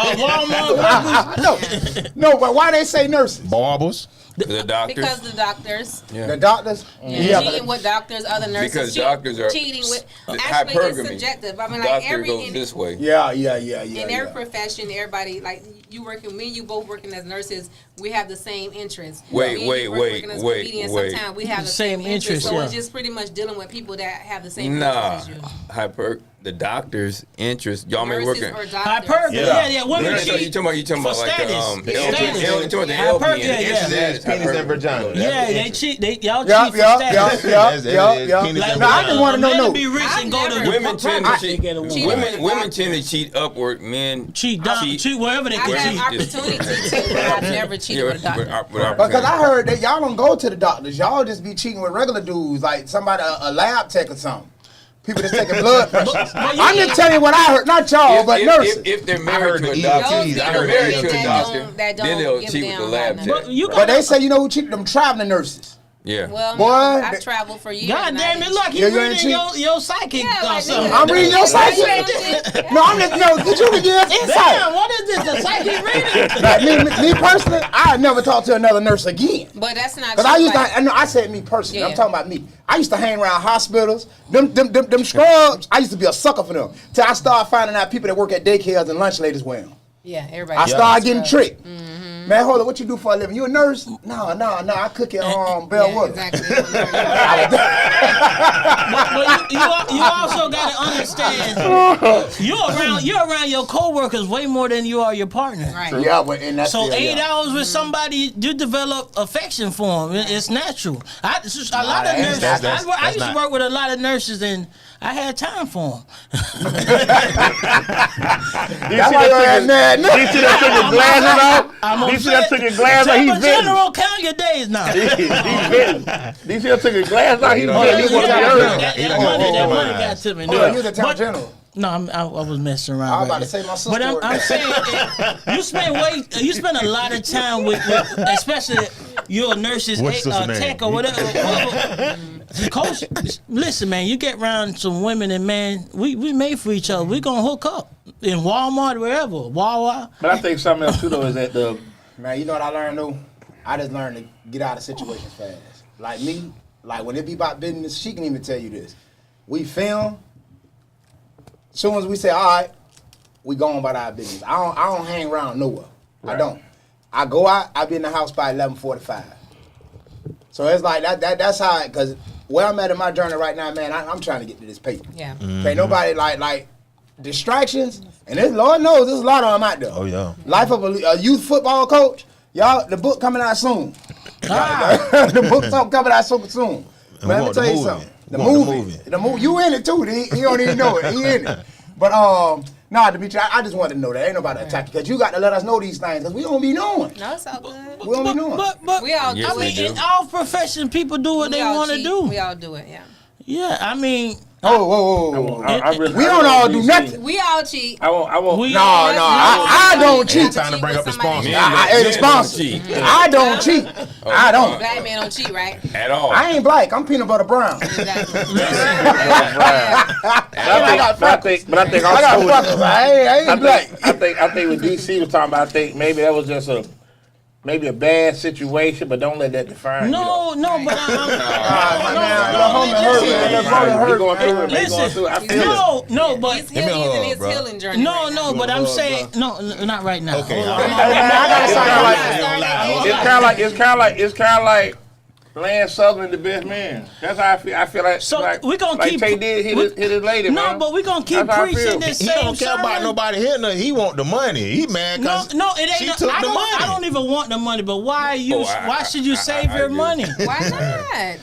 Walmart workers. No, but why they say nurses? Barbers. The doctors. Because the doctors. The doctors. Yeah, cheating with doctors, other nurses. Because doctors are cheating with. Actually, hypergamy. it's subjective. I mean, like Doctor every goes in, this way. Yeah. in every profession, everybody like you working. Me and you both working as nurses. We have the same interests. Wait, Me and you wait, both wait, working as wait, comedians, wait. Sometimes we have the Same same interests. interests, So yeah. it's just pretty much dealing with people that have the same Nah, interests as you. the doctor's interest. Y'all may Nurses working. or Hypergamy. doctors. Yeah, women You cheat. talking about for like status. the Status. you talking about the Hypergamy, LPN. yeah. That's penis and vagina. Yeah, they cheat. Y'all Yeah. cheat for status. Penis Like, and No, I just want to know. men No, be rich I've and go to never- the Women tend to private cheat. to get a woman. Cheating with Women doctors. tend to cheat upward. Men Cheat down, cheat wherever they I can have cheat. opportunity to, but I've never cheated with a doctor. because I heard that y'all don't go to the doctors. Y'all just be cheating with regular dudes, like somebody a lab tech or something. People that's taking blood pressures. I'm just telling you what I heard, not y'all, but nurses. If they're I married heard to a the doctor, EZDZ. if I they're heard married the to a EZDZ. doctor, that then don't they'll give cheat a with the damn lab about tech. But you But they got say you know who cheated them traveling nurses. Yeah. Well, Boy, I've that- traveled for years. God and I damn it! didn't Look, cheat. you Yeah, you ain't reading cheat. your psychic Yeah, or like, something. I'm reading your psychic. Yeah. No, I'm just no. Did you give us Damn, insight? what is this? A psychic reading? Like me personally, I never talk to another nurse again. But that's not. Cause I true, used like, to, no, I said me personally. I'm Yeah. talking about me. I used to hang around hospitals. Them scrubs. I used to be a sucker for them. Till I started finding out people that work at daycares and lunch ladies wear them. Yeah, everybody. I started getting Scrubs. tricked. Man, hold on, what you do for a living? You a nurse? No, I cook at Bell Yeah, Woodard. exactly. But you also got to understand, you're around your coworkers way more than you are your partner. Right. Yeah, but and that's So yeah, 8 yeah. hours with somebody, you develop affection for them. It's natural. A lot of that ain't- nurses. that's I used not- to work with a lot of nurses, and I had time for them. That's why you're at mad. DC that took his glasses off. DC that took his glasses off. He's General, venting. General, count your days now. He's venting. DC that took his glasses off. He's Yeah, venting. He wants to yeah, be heard. That money got to me. Oh, yeah, you the town general. No, I was messing around. I was about right to say my sister. But I'm worked there. saying you spend a lot of time with especially your nurses, What's his name? tech or whatever. Coach, listen, man, you get around some women and man, we made for each other. We gonna hook up in Walmart, wherever, Wawa. But I think something else too though is that the Man, you know what I learned though? I just learned to get out of situations fast. Like me, like when it be about business, she can even tell you this. We film. As soon as we say, all right, we going about our business. I don't hang around nowhere. I Right. don't. I go out, I be in the house by 11:45. So it's like that's how because where I'm at in my journey right now, man, I'm trying to get to this paper. Yeah. Okay, nobody like distractions, and this Lord knows there's a lot of them out there. Oh, yeah. Life of a youth football coach. Y'all, the book coming out soon. The book coming out so soon. And Man, let me what, tell the you movie? something. The What, the movie. The movie. You in it too. He don't even know it. He in it. But nah, Demetria, I just wanted to know that ain't nobody attacking because you got to let us know these things because we don't be knowing. No, it's all good. We don't be knowing. But We all Yes, do we it. do. in all professions, people do what We they all want to cheat. do. We all do it. Yeah. Yeah, I mean, Whoa. We don't all do nothing. We all cheat. I won't. we No, all- I don't cheat. Time to bring up the sponsor. Hey, the sponsor. I don't cheat. I don't. Black man don't cheat, right? At all. I ain't black. I'm peanut butter brown. Exactly. But I think I got also freckles. I ain't black. I think what DC was talking about. I think maybe that was just maybe a bad situation, but don't let that define you. No, but He's going through it. He's going through it. I feel it. no, but He's healing in his healing journey. right now. but I'm saying no, not right now. Okay. Hold on. It's kind of like Lance Southern, the best man. That's how I feel. I feel like So like, we gonna like keep Tay did hit his lady, No, man. but we gonna keep That's how I feel. preaching this He same don't care about sermon. nobody hitting her. He want the money. He mad No, because it ain't. she took I the money. don't even want the money. But why are you? Why should you save I your agree. money? Why not?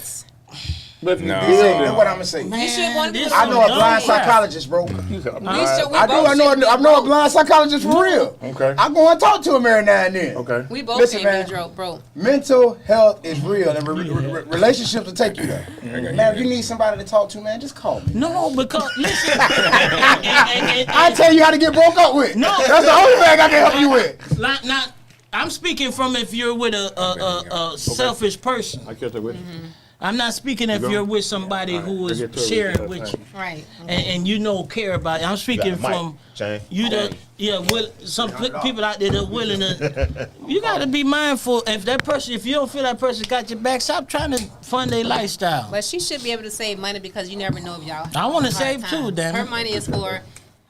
But if you No. build That's it, what I'm gonna say. You should want to this do I know a dumb blind crap. psychologist, bro. you said, We I both know a should blind psychologist for real. Okay. I go and talk to him every now and then. Okay. We both Listen, can't man. be broke. Mental health is real, and relationships will take you there. Man, if you need somebody to talk to, man, just call me. No, because listen. I tell you how to get broke up with. No. That's the only thing I can help you with. Not. I'm speaking from if you're with a selfish person. I catch up with you. I'm not speaking if you're with somebody who is sharing with you Right. and you know care about it. I'm speaking from you some people out there that are willing to. You got to be mindful if that person, if you don't feel that person got your back, stop trying to fund their lifestyle. But she should be able to save money because you never know if y'all. I wanna have save hard too, times. damn it. Her money is for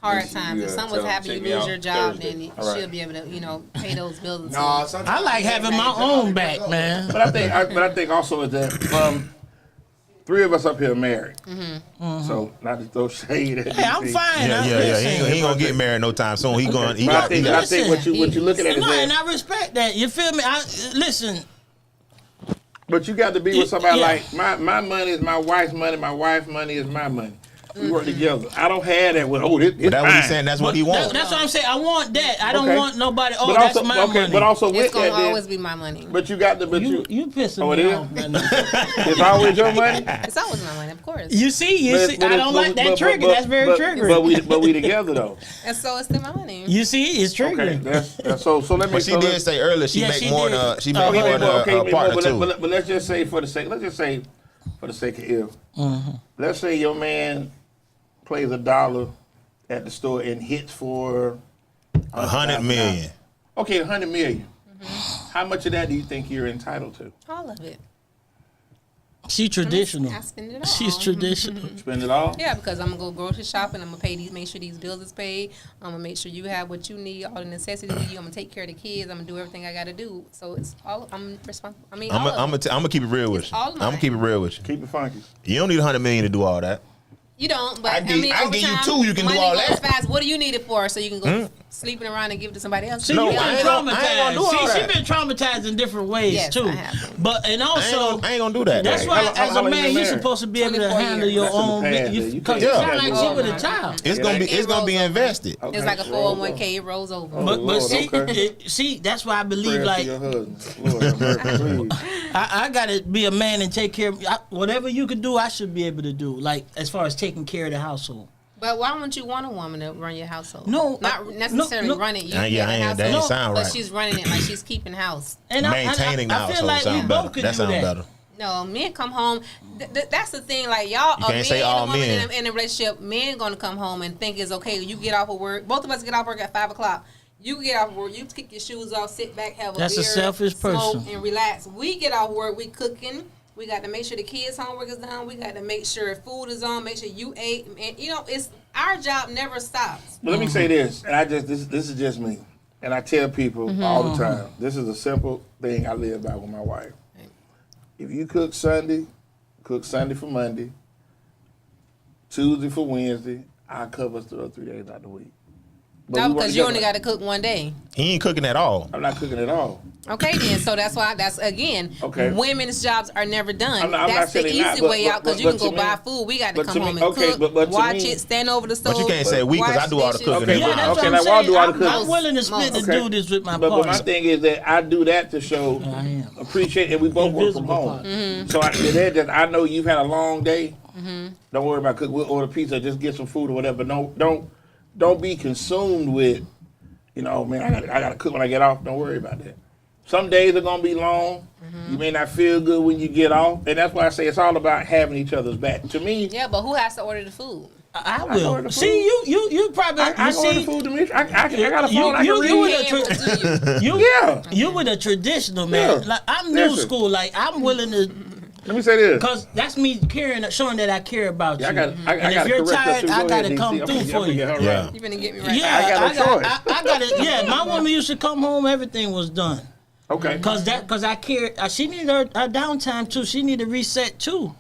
hard times. If Yeah, something's tell 'em, happening, take you me lose out your job, Thursday. then she'll be able to, pay those bills. And Nah, stuff. I like having my own back, man. But I think also is that three of us up here are married. So not to throw shade at Hey, I'm DC. fine. Yeah. Listen. He ain't gonna get married no time soon. He going. He But I got. think what you looking at is No, and that. I respect that. You feel me? Listen. But you got to be with somebody Yeah. like my money is my wife's money. My wife's money is my money. We work together. I don't have that with But that's what he's saying. That's what he wants. That's what I'm saying. I want that. I don't Okay. want nobody. Oh, But that's also, my money. but also It's with gonna that, then, always be my money. but you got to. But you you pissing Oh, it me is? off. Man. it's always your money. It's always my money, of course. You see, I don't like that trigger. That's very triggering. But we together though. And so it's still my money. You see, it's Okay, triggering. that's so let me. But she did say earlier she Yeah, make she more did. than she make more than a partner too. But let's just say for the sake of if, let's say your man plays $1 at the store and hits for 100 million. Okay, 100 million. How much of that do you think you're entitled to? All of it. She traditional. I spend it all. She's traditional. Spend it all? Yeah, because I'm gonna go grocery shopping. I'm gonna pay make sure these bills is paid. I'm gonna make sure you have what you need, all the necessities you. I'm gonna take care of the kids. I'm gonna do everything I gotta do. So it's all I'm responsible. I mean, I'm all of it. gonna keep it real with It's you. all I'm gonna mine. keep it real with you. Keep it funky. You don't need 100 million to do all that. You don't, but I I give- mean, I over give you time, two, you can do money all goes that. fast. What do you need it for? So you can go sleeping around and give it to somebody else. See, No, you I been ain't gonna do traumatized. all See, she that. been traumatized in different ways Yes, too. I have. But and also, I ain't gonna do that. that's man. why, How as a long you man, been you're married? supposed to be able to 24 handle years. your That's in the own. past, Because yeah. you You sound can't- like you with a child. It's gonna be rolls invested. Okay. It's like a 401k. It rolls over. Oh, But Lord, see, okay. see, that's why I believe Prayers to like your husband. Lord, have mercy, please. I gotta be a man and take care of whatever you can do. I should be able to do, like as far as taking care of the household. But why wouldn't you want a woman to run your household? No, not necessarily no. run it. You Yeah, yeah, that ain't household, sound but right. she's running it like she's keeping house. And Maintaining the I feel household like we sound both better. could That do sound that. better. No, men come home. That's the thing. Like y'all, You a can't man say and all a woman men. in a relationship, men gonna come home and think it's okay. You get off of work. Both of us get off work at 5:00. You get off work. You kick your shoes off, sit back, have a That's a beer, selfish smoke, person. and relax. We get off work. We cooking. We got to make sure the kids' homework is done. We got to make sure food is on. Make sure you ate. And it's our job never stops. But let me say this, and this is just me, and I tell people all the time. This is a simple thing I live by with my wife. If you cook Sunday for Monday, Tuesday for Wednesday, I cover us the 3 days out of the week. But No, we work because you together. only got to cook one day. He ain't cooking at all. I'm not cooking at all. Okay, then. So that's why. That's again. Okay. Women's jobs are never done. I'm not That's the saying easy they're not, but- way out because you but can go to buy me- food. We got to but come to me- home and okay, cook, but to watch me- it, stand over the stove. But you can't say we, 'cause I wash do all the dishes. cooking Okay, in Yeah, my that's house. what Okay, I'm now Waldo saying. do all the I'm cooking. willing to split Most. and do this with my But my partner. thing is that I do that to show I am. appreciate, and we both work from Invisible home. part. Mm-hmm. So I know you've had a long day. Don't worry about cooking. We'll order pizza, just get some food or whatever. But don't be consumed with, man, I gotta cook when I get off. Don't worry about that. Some days are gonna be long. You may not feel good when you get off, and that's why I say it's all about having each other's back. To me, Yeah, but who has to order the food? I I order will. the See, you probably I you go order see, food, Demetria. I got a phone. I can you read. with you Yeah. you with a traditional man. Yeah. Like I'm new Listen. school. Like I'm willing to, Let me say this. cause that's me showing that I care about Yeah, I you. got. I and got if you're correct her tired, too. Go I ahead, gotta DC. come I'm through gonna for you. get her Yeah. right. You finna get me right. Yeah, I got no choice. I got it. Yeah, my woman used to come home. Everything was done. Okay. Cause I cared. She needed her downtime too. She needed to reset too.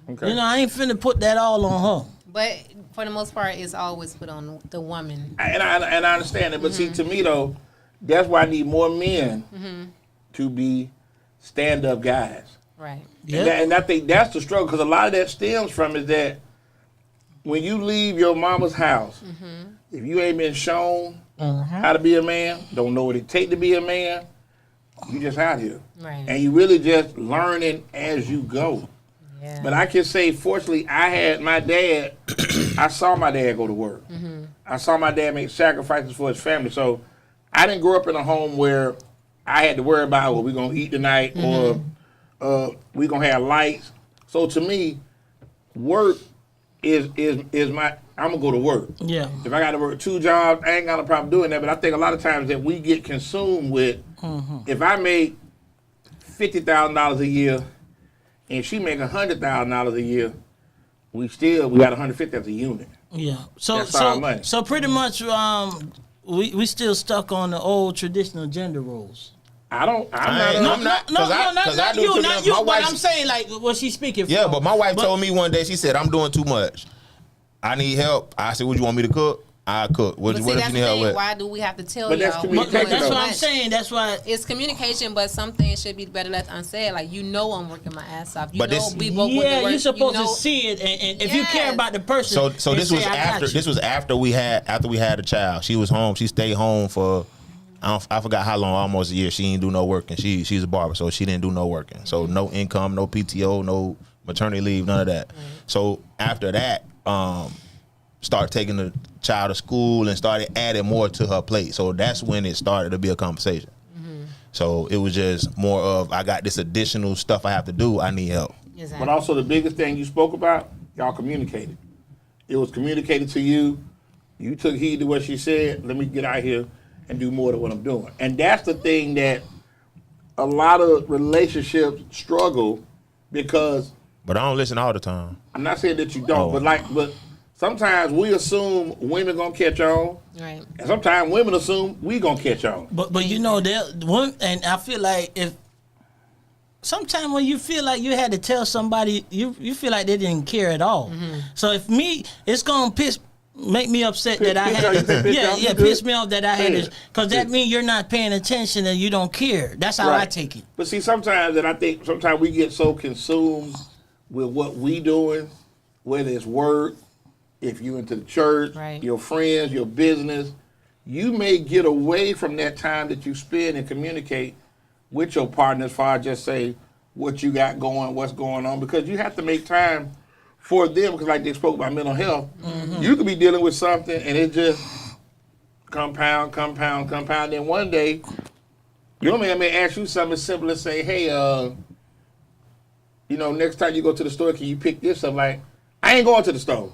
Okay. You know, I ain't finna put that all on her. But for the most part, it's always put on the woman. And I understand it, but see, to me though, that's why I need more men to be stand-up guys. Right. Yeah. And I think that's the struggle, because a lot of that stems from is that when you leave your mama's house, if you ain't been shown how to be a man, don't know what it take to be a man, you just out here. Right. And you really just learning as you go. Yeah. But I can say, fortunately, I had my dad, I saw my dad go to work. I saw my dad make sacrifices for his family. So I didn't grow up in a home where I had to worry about, well, we're going to eat tonight or we're going to have lights. So to me, work is my, I'm going to go to work. Yeah. If I got to work 2 jobs, I ain't got no problem doing that. But I think a lot of times that we get consumed with, if I make $50,000 a year, and she make $100,000 a year, we got 150 as a unit. Yeah. So That's our money. so pretty much we still stuck on the old traditional gender roles. I'm not. Not do you, too not much. you. My But wife- I'm saying like what she's speaking. Yeah, for. but my wife told me one day, she said, I'm doing too much. I need help. I said, would you want me to cook? I cook. What But if see, you that's the need help thing. with? Why do we have to tell But that's y'all? communication, That's though. what I'm saying. That's why. It's communication, but some things should be better left unsaid. Like, you know, I'm working my ass off. You But know, this- we both went to Yeah, work. you're supposed you know, to see it, and if you care Yes. about the person. So and this say, was "I got after you." this was after we had a child. She was home. She stayed home for I forgot how long, almost a year. She didn't do no working. She's a barber, so she didn't do no working. So no income, no PTO, no maternity leave, none of that. So after that, started taking the child to school and started adding more to her plate. So that's when it started to be a conversation. So it was just more of, I got this additional stuff I have to do. I need help. Exactly. But also the biggest thing you spoke about, y'all communicated. It was communicated to you. You took heed to what she said. Let me get out here and do more than what I'm doing. And that's the thing that a lot of relationships struggle, because But I don't listen all the time. I'm not saying that you don't, but sometimes we assume women gonna catch on, Right. and sometimes women assume we gonna catch on. But you know and I feel like if sometimes when you feel like you had to tell somebody, you feel like they didn't care at all. So if me, it's gonna make me upset that I Piss you off, you say had piss you off, you piss good? me off that I had Yeah. to, because that means you're not paying attention and you don't care. That's how I take it. But see, sometimes we get so consumed with what we doing, whether it's work, if you into the church, Right. your friends, your business, you may get away from that time that you spend and communicate with your partner as far as just say what you got going, what's going on, because you have to make time for them, because like they spoke about mental health, you could be dealing with something and it just compound. Then one day, your man may ask you something as simple as say, hey, next time you go to the store, can you pick this up? Like, I ain't going to the store.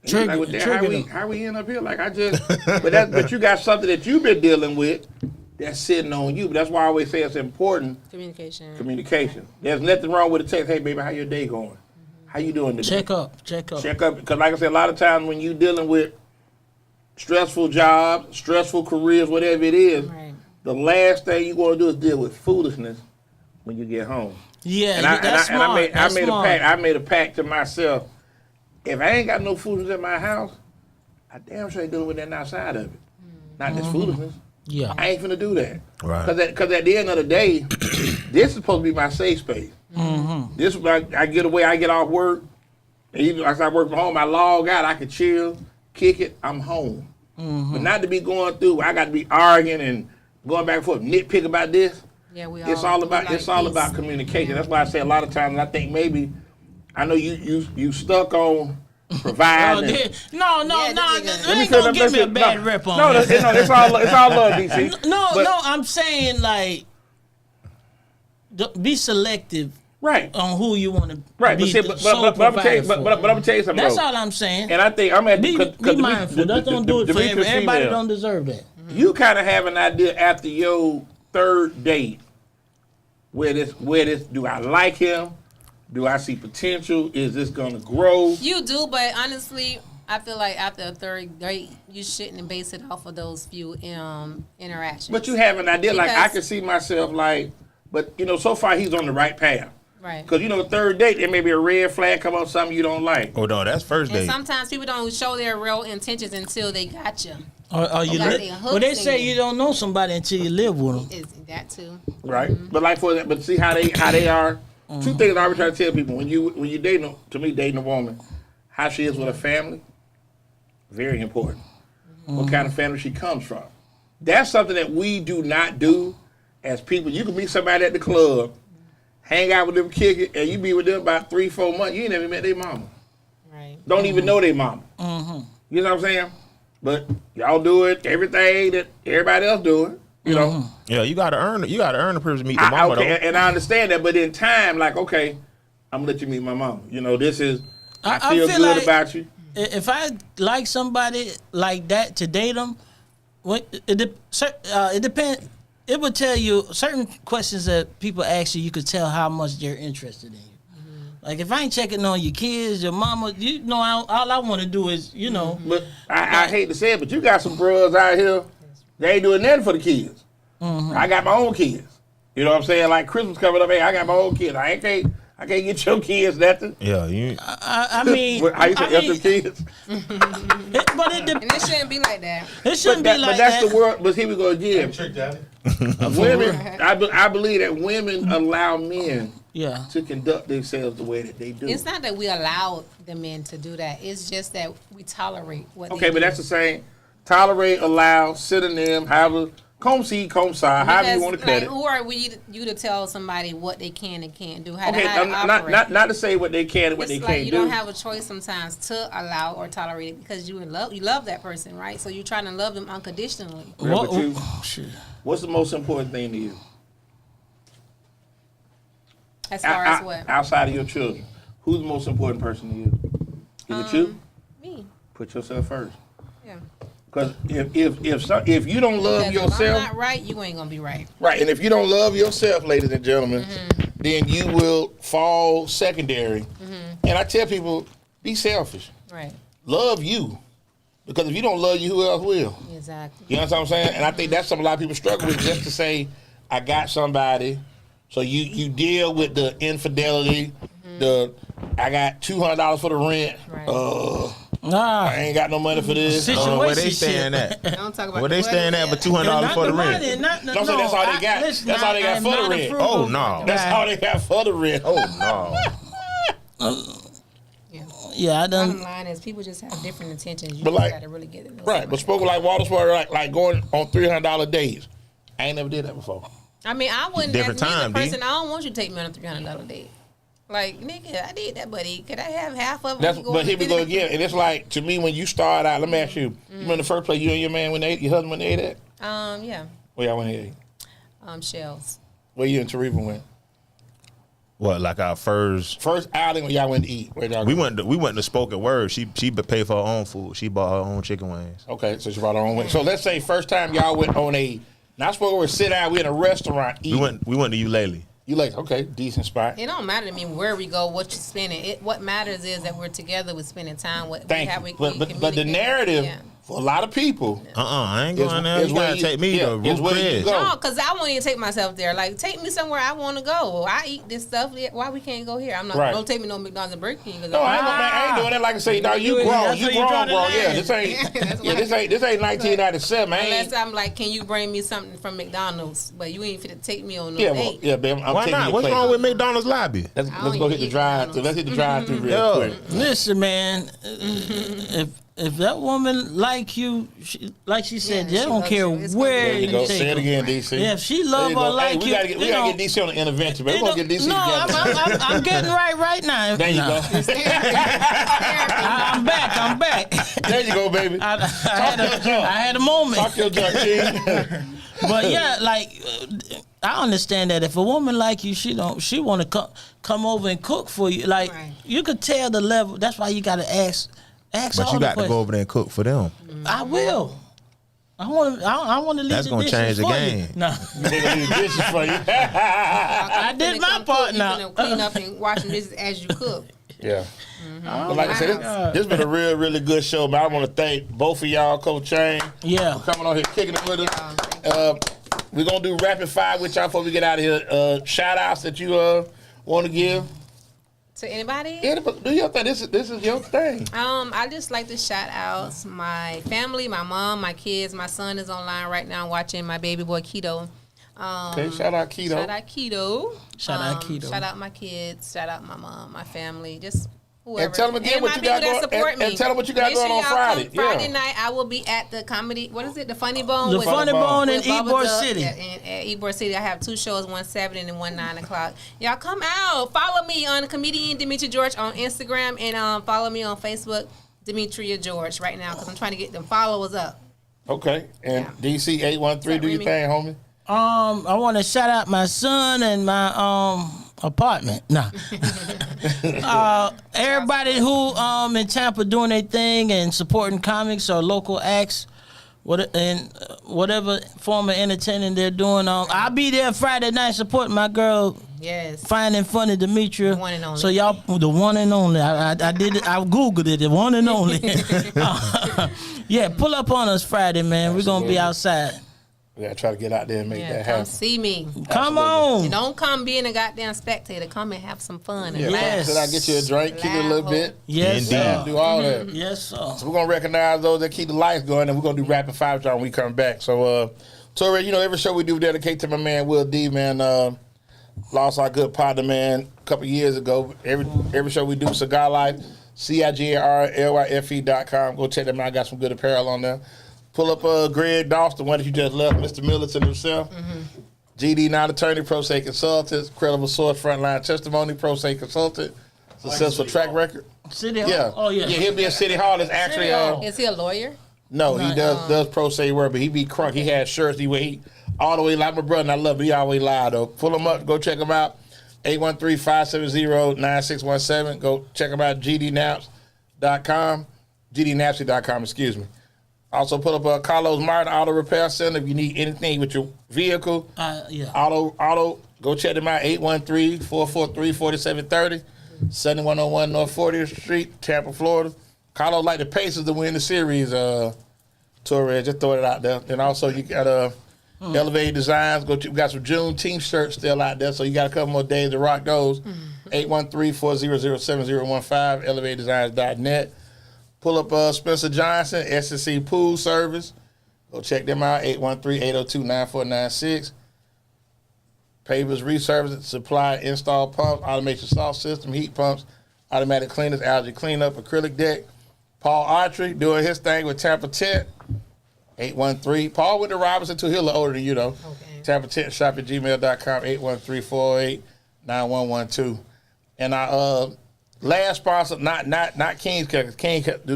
And you're like, well, damn, how we end up here? Like, but you got something that you've been dealing with that's sitting on you. But that's why I always say it's important. Communication. There's nothing wrong with a text. Hey, baby, how your day going? How you doing today? Check up. Check up. Because like I said, a lot of times when you dealing with stressful jobs, stressful careers, whatever it is, Right. the last thing you want to do is deal with foolishness when you get home. Yeah, And smart. I made a pact to myself. If I ain't got no foolishness in my house, I damn sure ain't dealing with that outside of it. Not this foolishness. Yeah. I ain't finna do that. Right. Because at the end of the day, this is supposed to be my safe space. This is where I get away, I get off work. And even as I work from home, I log out, I can chill, kick it, I'm home. But not to be going through, I got to be arguing and going back and forth, nitpick about this. Yeah, It's all about communication. That's why I say a lot of times, I think maybe, I know you stuck on providing. No, Yeah, I ain't gonna give me a bad rep on No, that. it's all love, DC. No, But- I'm saying like be selective Right. on who you want to Right, be but, the see, sole but I'm gonna tell you, provider but for. I'm gonna tell you something. That's though. all I'm saying. And I think I'm at Be mindful. That don't do it for Demetria's everybody. female. Don't deserve that. You kind of have an idea after your third date where this do I like him? Do I see potential? Is this gonna grow? You do, but honestly, I feel like after a third date, you shouldn't base it off of those few interactions. But you have an idea, like I Because- can see myself like, but so far he's on the right path. Right. Because third date there may be a red flag come up something you don't like. Oh no, that's first And date. sometimes people don't show their real intentions until they got you. Or you Okay. li- well, they say you don't know somebody until you live with them. Is that too? Right. But like but see how they are. Two things I always try to tell people when you dating, to me, dating a woman, how she is with her family, very important. What kind of family she comes from. That's something that we do not do as people. You can meet somebody at the club, hang out with them, kick it, and you be with them about 3-4 months. You ain't never met their mama. Right. Don't even know their mama. You know what I'm saying? But y'all do it, everything that everybody else doing. Yeah, you gotta earn it. You gotta earn the privilege to meet the mama though. And I understand that, but in time, like, okay, I'm gonna let you meet my mama. This is I feel good like about you. If I like somebody like that to date them, it depends. It would tell you certain questions that people ask you. You could tell how much they're interested in you. Like if I ain't checking on your kids, your mama, all I want to do is, But I hate to say it, but you got some bros out here. They ain't doing nothing for the kids. I got my own kids. You know what I'm saying? Like Christmas coming up, hey, I got my own kids. I can't get your kids nothing. Yeah, you. I mean, How you say your kids? but And it shouldn't be like that. it shouldn't be like But that's that. the world. But here we go again. Women, I believe that women allow men Yeah. to conduct themselves the way that they do. It's not that we allow the men to do that. It's just that we tolerate what Okay, they but do. that's the same. Tolerate, allow, synonym, however, come see, come saw, however you Because, want to cut like, it. who are we you to tell somebody what they can and can't do? How Okay, to operate? not to say what they can and what It's they like can't you do. don't have a choice sometimes to allow or tolerate it because you love that person, right? So you're trying to love them unconditionally. Yeah, but you- Shit. What's the most important thing to you? As far as what? Outside of your children, who's the most important person to you? Is it you? Me. Put yourself first. Yeah. Because if you don't love Because if yourself, I'm not right, you ain't gonna be right. right, and if you don't love yourself, ladies and gentlemen, then you will fall secondary. And I tell people, be selfish. Right. Love you. Because if you don't love you, who else will? Exactly. You know what I'm saying? And I think that's something a lot of people struggle with, just to say, I got somebody. So you deal with the infidelity, I got $200 for the rent. Right. I ain't got no money for this. Situation Where they shit. staying at? Don't talk about Where they the staying at for $200 for the rent? Don't say that's all they got. That's all they got for the rent. Oh no. That's all they got for the rent. Oh no. Yeah, I Bottom done. line is people just have different intentions. You But just like- gotta really get to know Right, but somebody. spoken like Waldo spoke, like going on $300 days. I ain't never did that before. I mean, I wouldn't. Different as me as a time, D. person, I don't want you to take me on a $300 date. Like, nigga, I did that, buddy. Could I have half of it? That's, but here we go again. And it's like, to me, when you start out, let me ask you, you remember the first place you and your man, your husband, when they ate at? Yeah. Where y'all went to eat? Shells. Where you and Tarifa went? What, like our first? First outing when y'all went to eat. Where y'all We go? went to Spoken Word. She paid for her own food. She bought her own chicken wings. Okay, so she brought her own way. So let's say first time y'all went on a, not spoken word, sit down, we in a restaurant eating. We went to Ukulele. You like, okay, decent spot. It don't matter to me where we go, what you spending. What matters is that we're together, we're spending time. Thank you. But the communicate. narrative Yeah. for a lot of people I ain't going there. You where gotta take me to is Ruth where you Chris. go. No, because I won't even take myself there. Like, take me somewhere I want to go. I eat this stuff. Why we can't go here? I'm not. Right. Don't take me no McDonald's and Burger King. No, I ain't doing that. Like I say, no, you grown, that's you where you grown, draw the bro. line. Yeah, this ain't 1997. I Unless ain't. I'm like, can you bring me something from McDonald's? But you ain't fit to take me on no Yeah, date. babe. I'm Why taking not? you What's place. wrong with McDonald's lobby? Let's I go don't hit the eat drive through. McDonald's. Let's hit the drive through real Yeah. quick. Listen, man. If that woman like you, like she said, Yeah, they she don't loves care you. It's gonna where be There you you go. take Say it her. again, DC. Yeah, if she There love you or go. like Hey, we you, gotta get DC on the intervention, man. We're gonna get DC no, together. I'm getting right now. There you Nah. go. I'm back. There you go, baby. I had a moment. Talk your junk, King. But yeah, like I understand that if a woman like you, she want to come over and cook for you. Like Right. you could tell the level. That's why you got to ask. But all you the got to go over there and cook for them. I will. I want to leave That's the gonna dishes change the for game. You. No, They gonna do dishes for you. I did my part now. You clean up and wash the dishes as you cook. Yeah. Oh, But like I said, this been a real, really good show, man. I want to thank both of y'all, Coach Chang, Yeah. for coming on here, kicking it with us. We're going to do rapid fire with y'all before we get out of here. Shout outs that you want to give. To anybody? Do your thing. This is your thing. I just like to shout out my family, my mom, my kids. My son is online right now watching my baby boy Keto. Okay, shout out Keto. Shout out Keto. Shout out Keto. Shout out my kids. Shout out my mom, my family. Just whoever. And tell them again And what my you got people that going- support and me. tell them what you got Make going sure on y'all Friday. come Friday Yeah. night, I will be at the comedy. What is it? The Funny Bone. The with- Funny Bone in with Bubba Ybor Duck City. At Ybor City, I have 2 shows, one 7 and one 9 o'clock. Y'all come out. Follow me on comedian Demetria George on Instagram and follow me on Facebook, Demetria George, right now because I'm trying to get them followers up. Okay. And DC 813, do your Remy? thing, homie. I want to shout out my son and my apartment. Nah. Everybody who in Tampa doing their thing and supporting comics or local acts, whatever form of entertaining they're doing. I'll be there Friday night supporting my girl. Yes. Fine and funny, Demetria. The one and only. So y'all, the one and only. I did it. I googled it. The one and only. Yeah, pull up on us Friday, man. We're gonna be outside. We got to try to get out there and make Yeah, that come happen. see me. Come And on. don't come being a goddamn spectator. Come and have some fun and Yeah, laugh. Should I get you a drink, kick it a little bit? Yes, Indeed. sir. Do all that. Yes, sir. So we're gonna recognize those that keep the lights going, and we're gonna do rapid fire with y'all when we come back. So, Torre, you know every show we do dedicate to my man Will D. Man, lost our good partner, man, a couple years ago. Every show we do Cigar Life, CIGARLYFE.com. Go check them out. I got some good apparel on there. Pull up Greg Doss, the one that you just left, Mr. Militant himself. GD, non-attorney, pro se consultant, credible source, frontline testimony, pro se consultant, successful track record. City. Yeah. Oh yeah. Yeah, he'll be at City Hall. It's actually City Hall. Is he a lawyer? no, he does pro se work, but he be crunk. He has shirts. He all the way like my brother. And I love him. He always live though. Pull him up. Go check him out. 813-570-9617. Go check him out. GDNapsy.com. GDNapsy.com. Excuse me. Also put up Carlos Martin Auto Repair Center if you need anything with your vehicle. Yeah. Auto. Go check them out. 813-443-4730. 7101 North 40th Street, Tampa, Florida. Carlos like the Pacers to win the series. Torres, just throw it out there. And also you got Elevated Designs. We got some Juneteenth shirts still out there, so you got a couple more days to rock those. 813-400-7015. ElevatedDesigns.net. Pull up Spencer Johnson, SSC Pool Service. Go check them out, 813-802-9496. Pavers Reservice, supply, install pumps, automation soft system, heat pumps, automatic cleaners, algae cleanup, acrylic deck. Paul Archery doing his thing with Tampa Tent, 813. Paul went to Robinson too. He's a little older than you though. Okay. Tampa Tent Shop at gmail.com, 813-408-9112. And our last sponsor, not King's Cookers. King do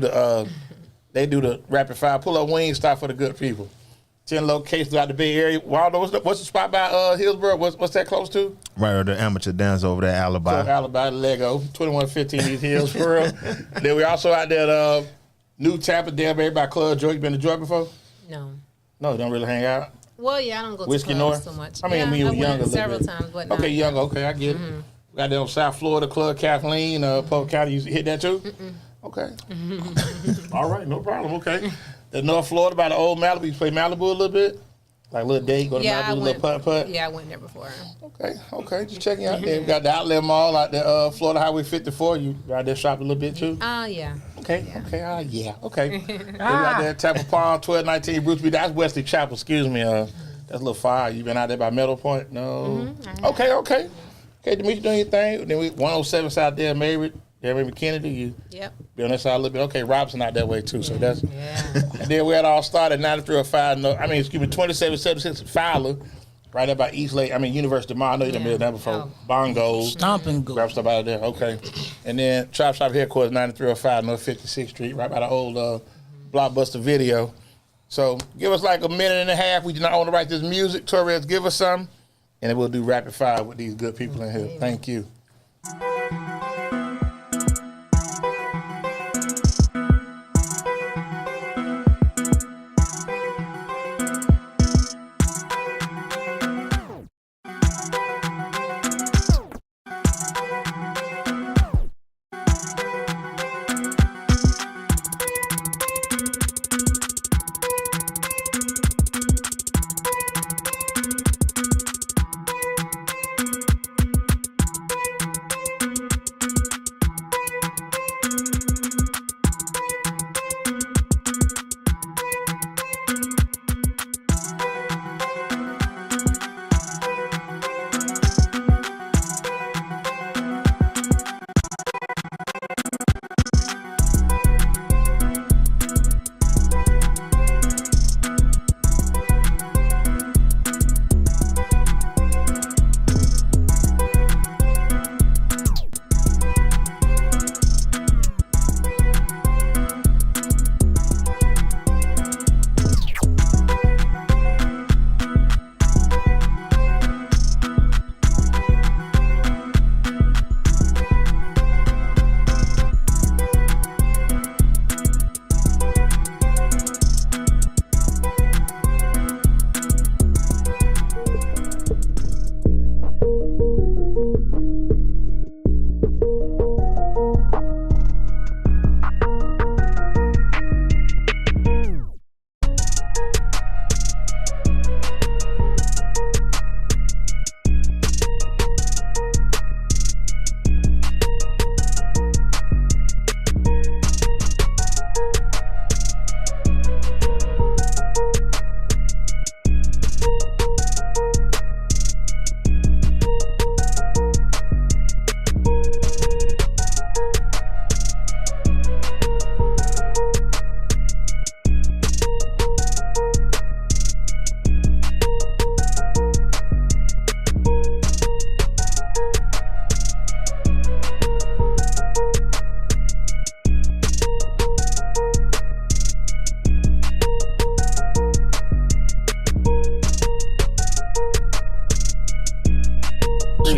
they do the rapid fire. Pull up Wingstop for the good people. 10 locations throughout the Bay Area. Waldo, what's the spot by Hillsborough? What's that close to? Right or the amateur dance over there, Alibi. Alibi, Lego, 2115 East Hillsborough. Then we also out there at New Tampa, Danbury by Club Joy. You been to Joy before? No. No, you don't really hang out. Well, yeah, I don't go Whiskey to clubs North? so much. I mean, yeah, when you were I younger a went little several bit. times, but Okay, not. younger. Okay, I get it. Got there on South Florida Club, Kathleen, Polk County. You hit that too? Okay. All right, no problem. Okay. The North Florida by the old Malibu. You play Malibu a little bit? Like a little date, go to Yeah, Malibu, I a little went. putt. Yeah, I went there before. Okay. Just checking out there. We got the Outlet Mall out there, Florida Highway 54. You out there shopping a little bit too? Yeah. Okay. Okay. Then we out there, Tampa Palm, 1219 Bruce B. That's Wesley Chapel. Excuse me. That's a little far. You been out there by Meadow Point? No. Okay. Okay, Demetria doing your thing. Then we 107 South there, Mary Kennedy. You Yep. be on that side a little bit. Okay, Robinson out that way too. So that's. Yeah. And then we had all started 9305. 2776 Fowler, right there by East Lake. University Mall. I know you done been there before. Oh. Bongos. Stomping go. Grab stuff out of there. Okay. And then Chop Shop headquarters, 9305 North 56th Street, right by the old Blockbuster Video. So give us like a minute and a half. We do not want to write this music. Torres, give us some. and then we'll do rapid fire with these good people in here. Thank you.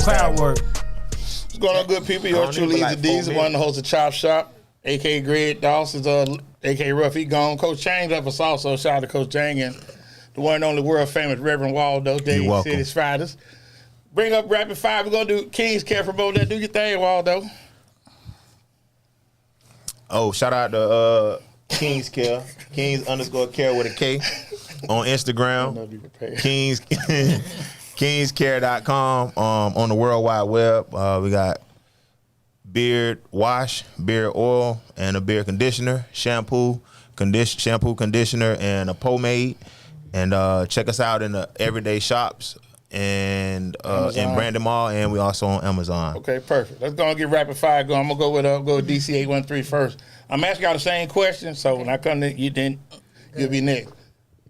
Crowd work. What's going on, good people? Yours truly, EZDZ, one of the hosts of Chop Shop, a.k.a. Greg Dawson's, a.k.a. Ruff. He gone. Coach Chang left us also. Shout out to Coach Chang and the one and only world famous Reverend Waldo, Dade City Spiders. Bring up rapid fire. We're going to do King's Care for both that. Do your thing, Waldo. Oh, shout out to King's Care. Kings_care with a K on Instagram. Kings Kingscare.com on the World Wide Web. We got beard wash, beard oil, and a beard conditioner, shampoo, conditioner, and a pomade. And check us out in the everyday shops and in Brandon Mall, and we also on Amazon. Okay, perfect. Let's go and get rapid fire going. I'm gonna go with DC 813 first. I'm asking y'all the same question, so when I come to you, then you'll be next.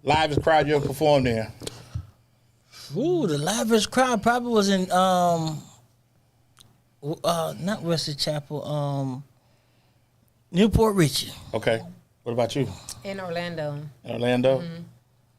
Livest crowd you ever performed in? Ooh, the livest crowd probably was in not Wesley Chapel, Newport Richie. Okay. What about you? In Orlando. In Orlando? Mm-hmm.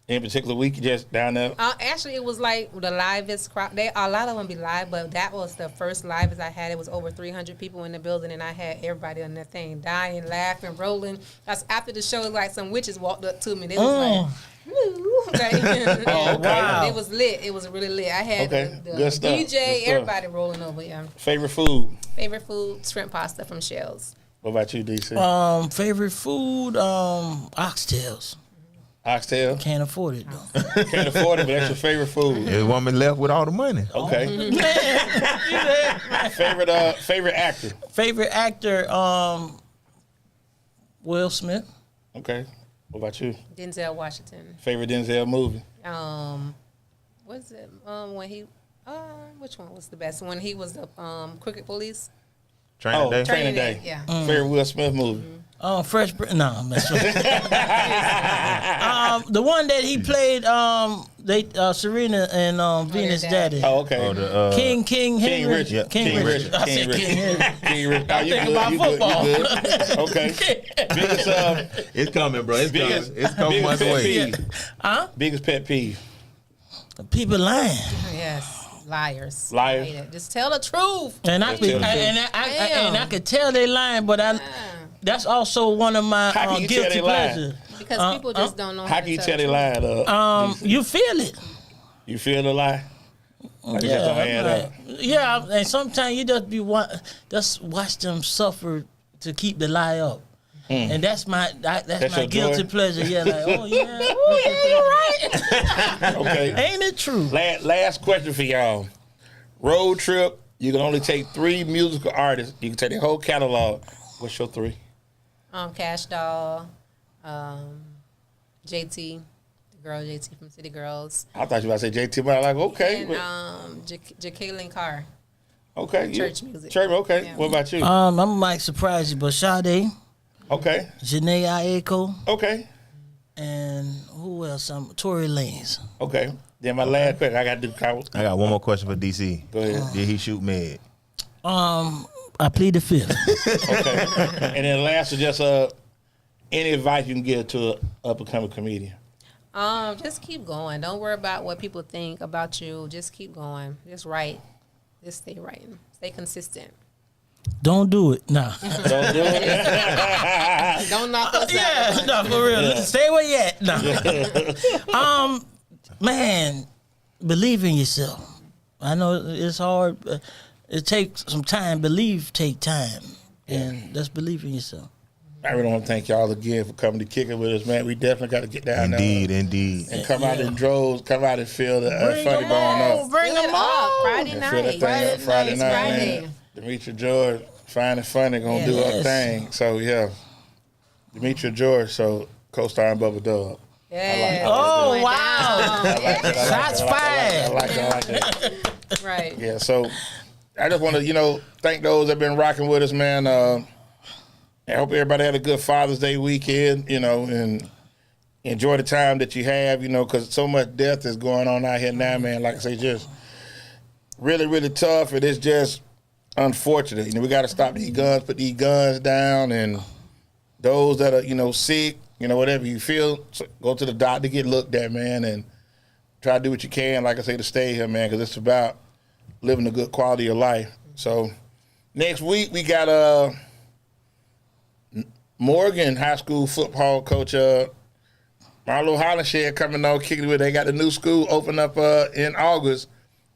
Any particular week you just down there? Actually, it was like the livest crowd. A lot of them be live, but that was the first livest I had. It was over 300 people in the building, and I had everybody on that thing dying, laughing, rolling. That's after the show, like some witches walked up to me. They was like, woo. Okay. Wow. It was lit. It was really lit. I had the Good stuff. DJ, Good stuff. everybody rolling over. Yeah. Favorite food? Favorite food, shrimp pasta from Shells. What about you, DC? Favorite food, oxtails. Oxtail? Can't afford it though. Can't afford it, but that's your favorite food. There's a woman left with all the money. Okay. Favorite actor? Favorite actor, Will Smith. Okay. What about you? Denzel Washington. Favorite Denzel movie? What's it? When he, which one was the best? When he was the Crooked Police. Training Day. Training Day. Yeah. Favorite Will Smith movie? Fresh Prince. No, I'm messing with you. The one that he played, Serena and Venus Daddy. Oh, okay. King Henry. Richard. Yeah. King Richard. I said King Henry. King Richard. I'm thinking about football. You good. Okay. Biggest, It's coming, bro. It's biggest, coming. It's coming months pet away. peeve. Huh? Biggest pet peeve. People lying. Yes. Liars. Liars. I hate it. Just tell the truth. And I could, tell the truth. and I could tell they lying, but that's also one of my How can you tell guilty they lying? pleasures. Because people just don't know How can you tell they lying? You feel it. You feel the lie? Like it just don't add up. Yeah, and sometimes you just watch them suffer to keep the lie up. And that's my your guilty joy? pleasure. Yeah, like, oh yeah, you're right. Okay. Ain't it true? Last question for y'all. Road trip, you can only take 3 musical artists. You can take their whole catalog. What's your 3? Cash Doll, JT, the girl JT from City Girls, I thought you were about to say JT, but I'm like, okay. and Jacqueline Carr. Okay. Church music. Church, okay. Yeah. What about you? I might surprise you, but Sade, Okay. Janae Aiko, Okay. and who else? Tory Lanez. Okay. Then my last question, I got to do Kyle. I got one more question for DC. Go ahead. Did he shoot Meg? I plead the fifth. Okay. And then last is just any advice you can give to an up-and-coming comedian. Just keep going. Don't worry about what people think about you. Just keep going. Just write. Just stay writing. Stay consistent. Don't do it. Nah. Don't do it. Don't knock us Yeah, out. no, for real. Stay where you at. No. Man, believe in yourself. I know it's hard. It takes some time. Take time. And just believe in yourself. I really want to thank y'all again for coming to kick it with us, man. We definitely got to get down Indeed, there. indeed. And come out in droves, come out and feel the Bring funny them bone on. up. Bring Fill them it up. on. Friday And feel that night. thing up Friday It's night, Friday. man. Demetria George, fine and funny, gonna do her Yes. thing. So, yeah. Demetria George, so co-starring Bubba Dub. Yeah. Oh, Going wow. down. Shots I fired. like that. Right. Yeah, so I just want to, thank those that have been rocking with us, man. I hope everybody had a good Father's Day weekend, and enjoy the time that you have, because so much death is going on out here now, man. Like I say, just really, really tough. It is just unfortunate. We got to stop these guns, put these guns down, and those that are, sick, whatever you feel, so go to the doctor, get looked at, man, and try to do what you can, like I say, to stay here, man, because it's about living a good quality of life. So next week we got Morgan high school football coach Marlo Hollenshed coming on, kicking it with. They got the new school open up in August,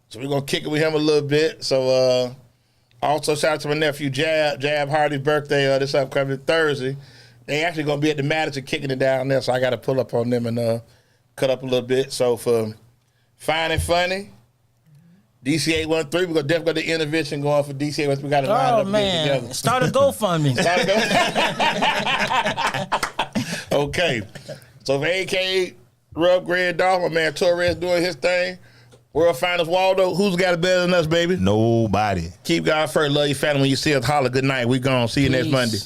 so we're gonna kick it with him a little bit. So also shout out to my nephew Jab Hardy's birthday this upcoming Thursday. They actually gonna be at the Madison kicking it down there, so I got to pull up on them and cut up a little bit. So for Fine and Funny, DC 813, we're gonna definitely got the intervention going for DC 813. We got to line Oh, up and get it man. together. Start a GoFundMe. Okay. So for AK, Ruff, Greg Dolph, my man Torres doing his thing. World Finals Waldo, who's got it better than us, baby? Nobody. Keep God first. Love your family. When you see us, holler. Good night. We gone. See you next Peace. Monday.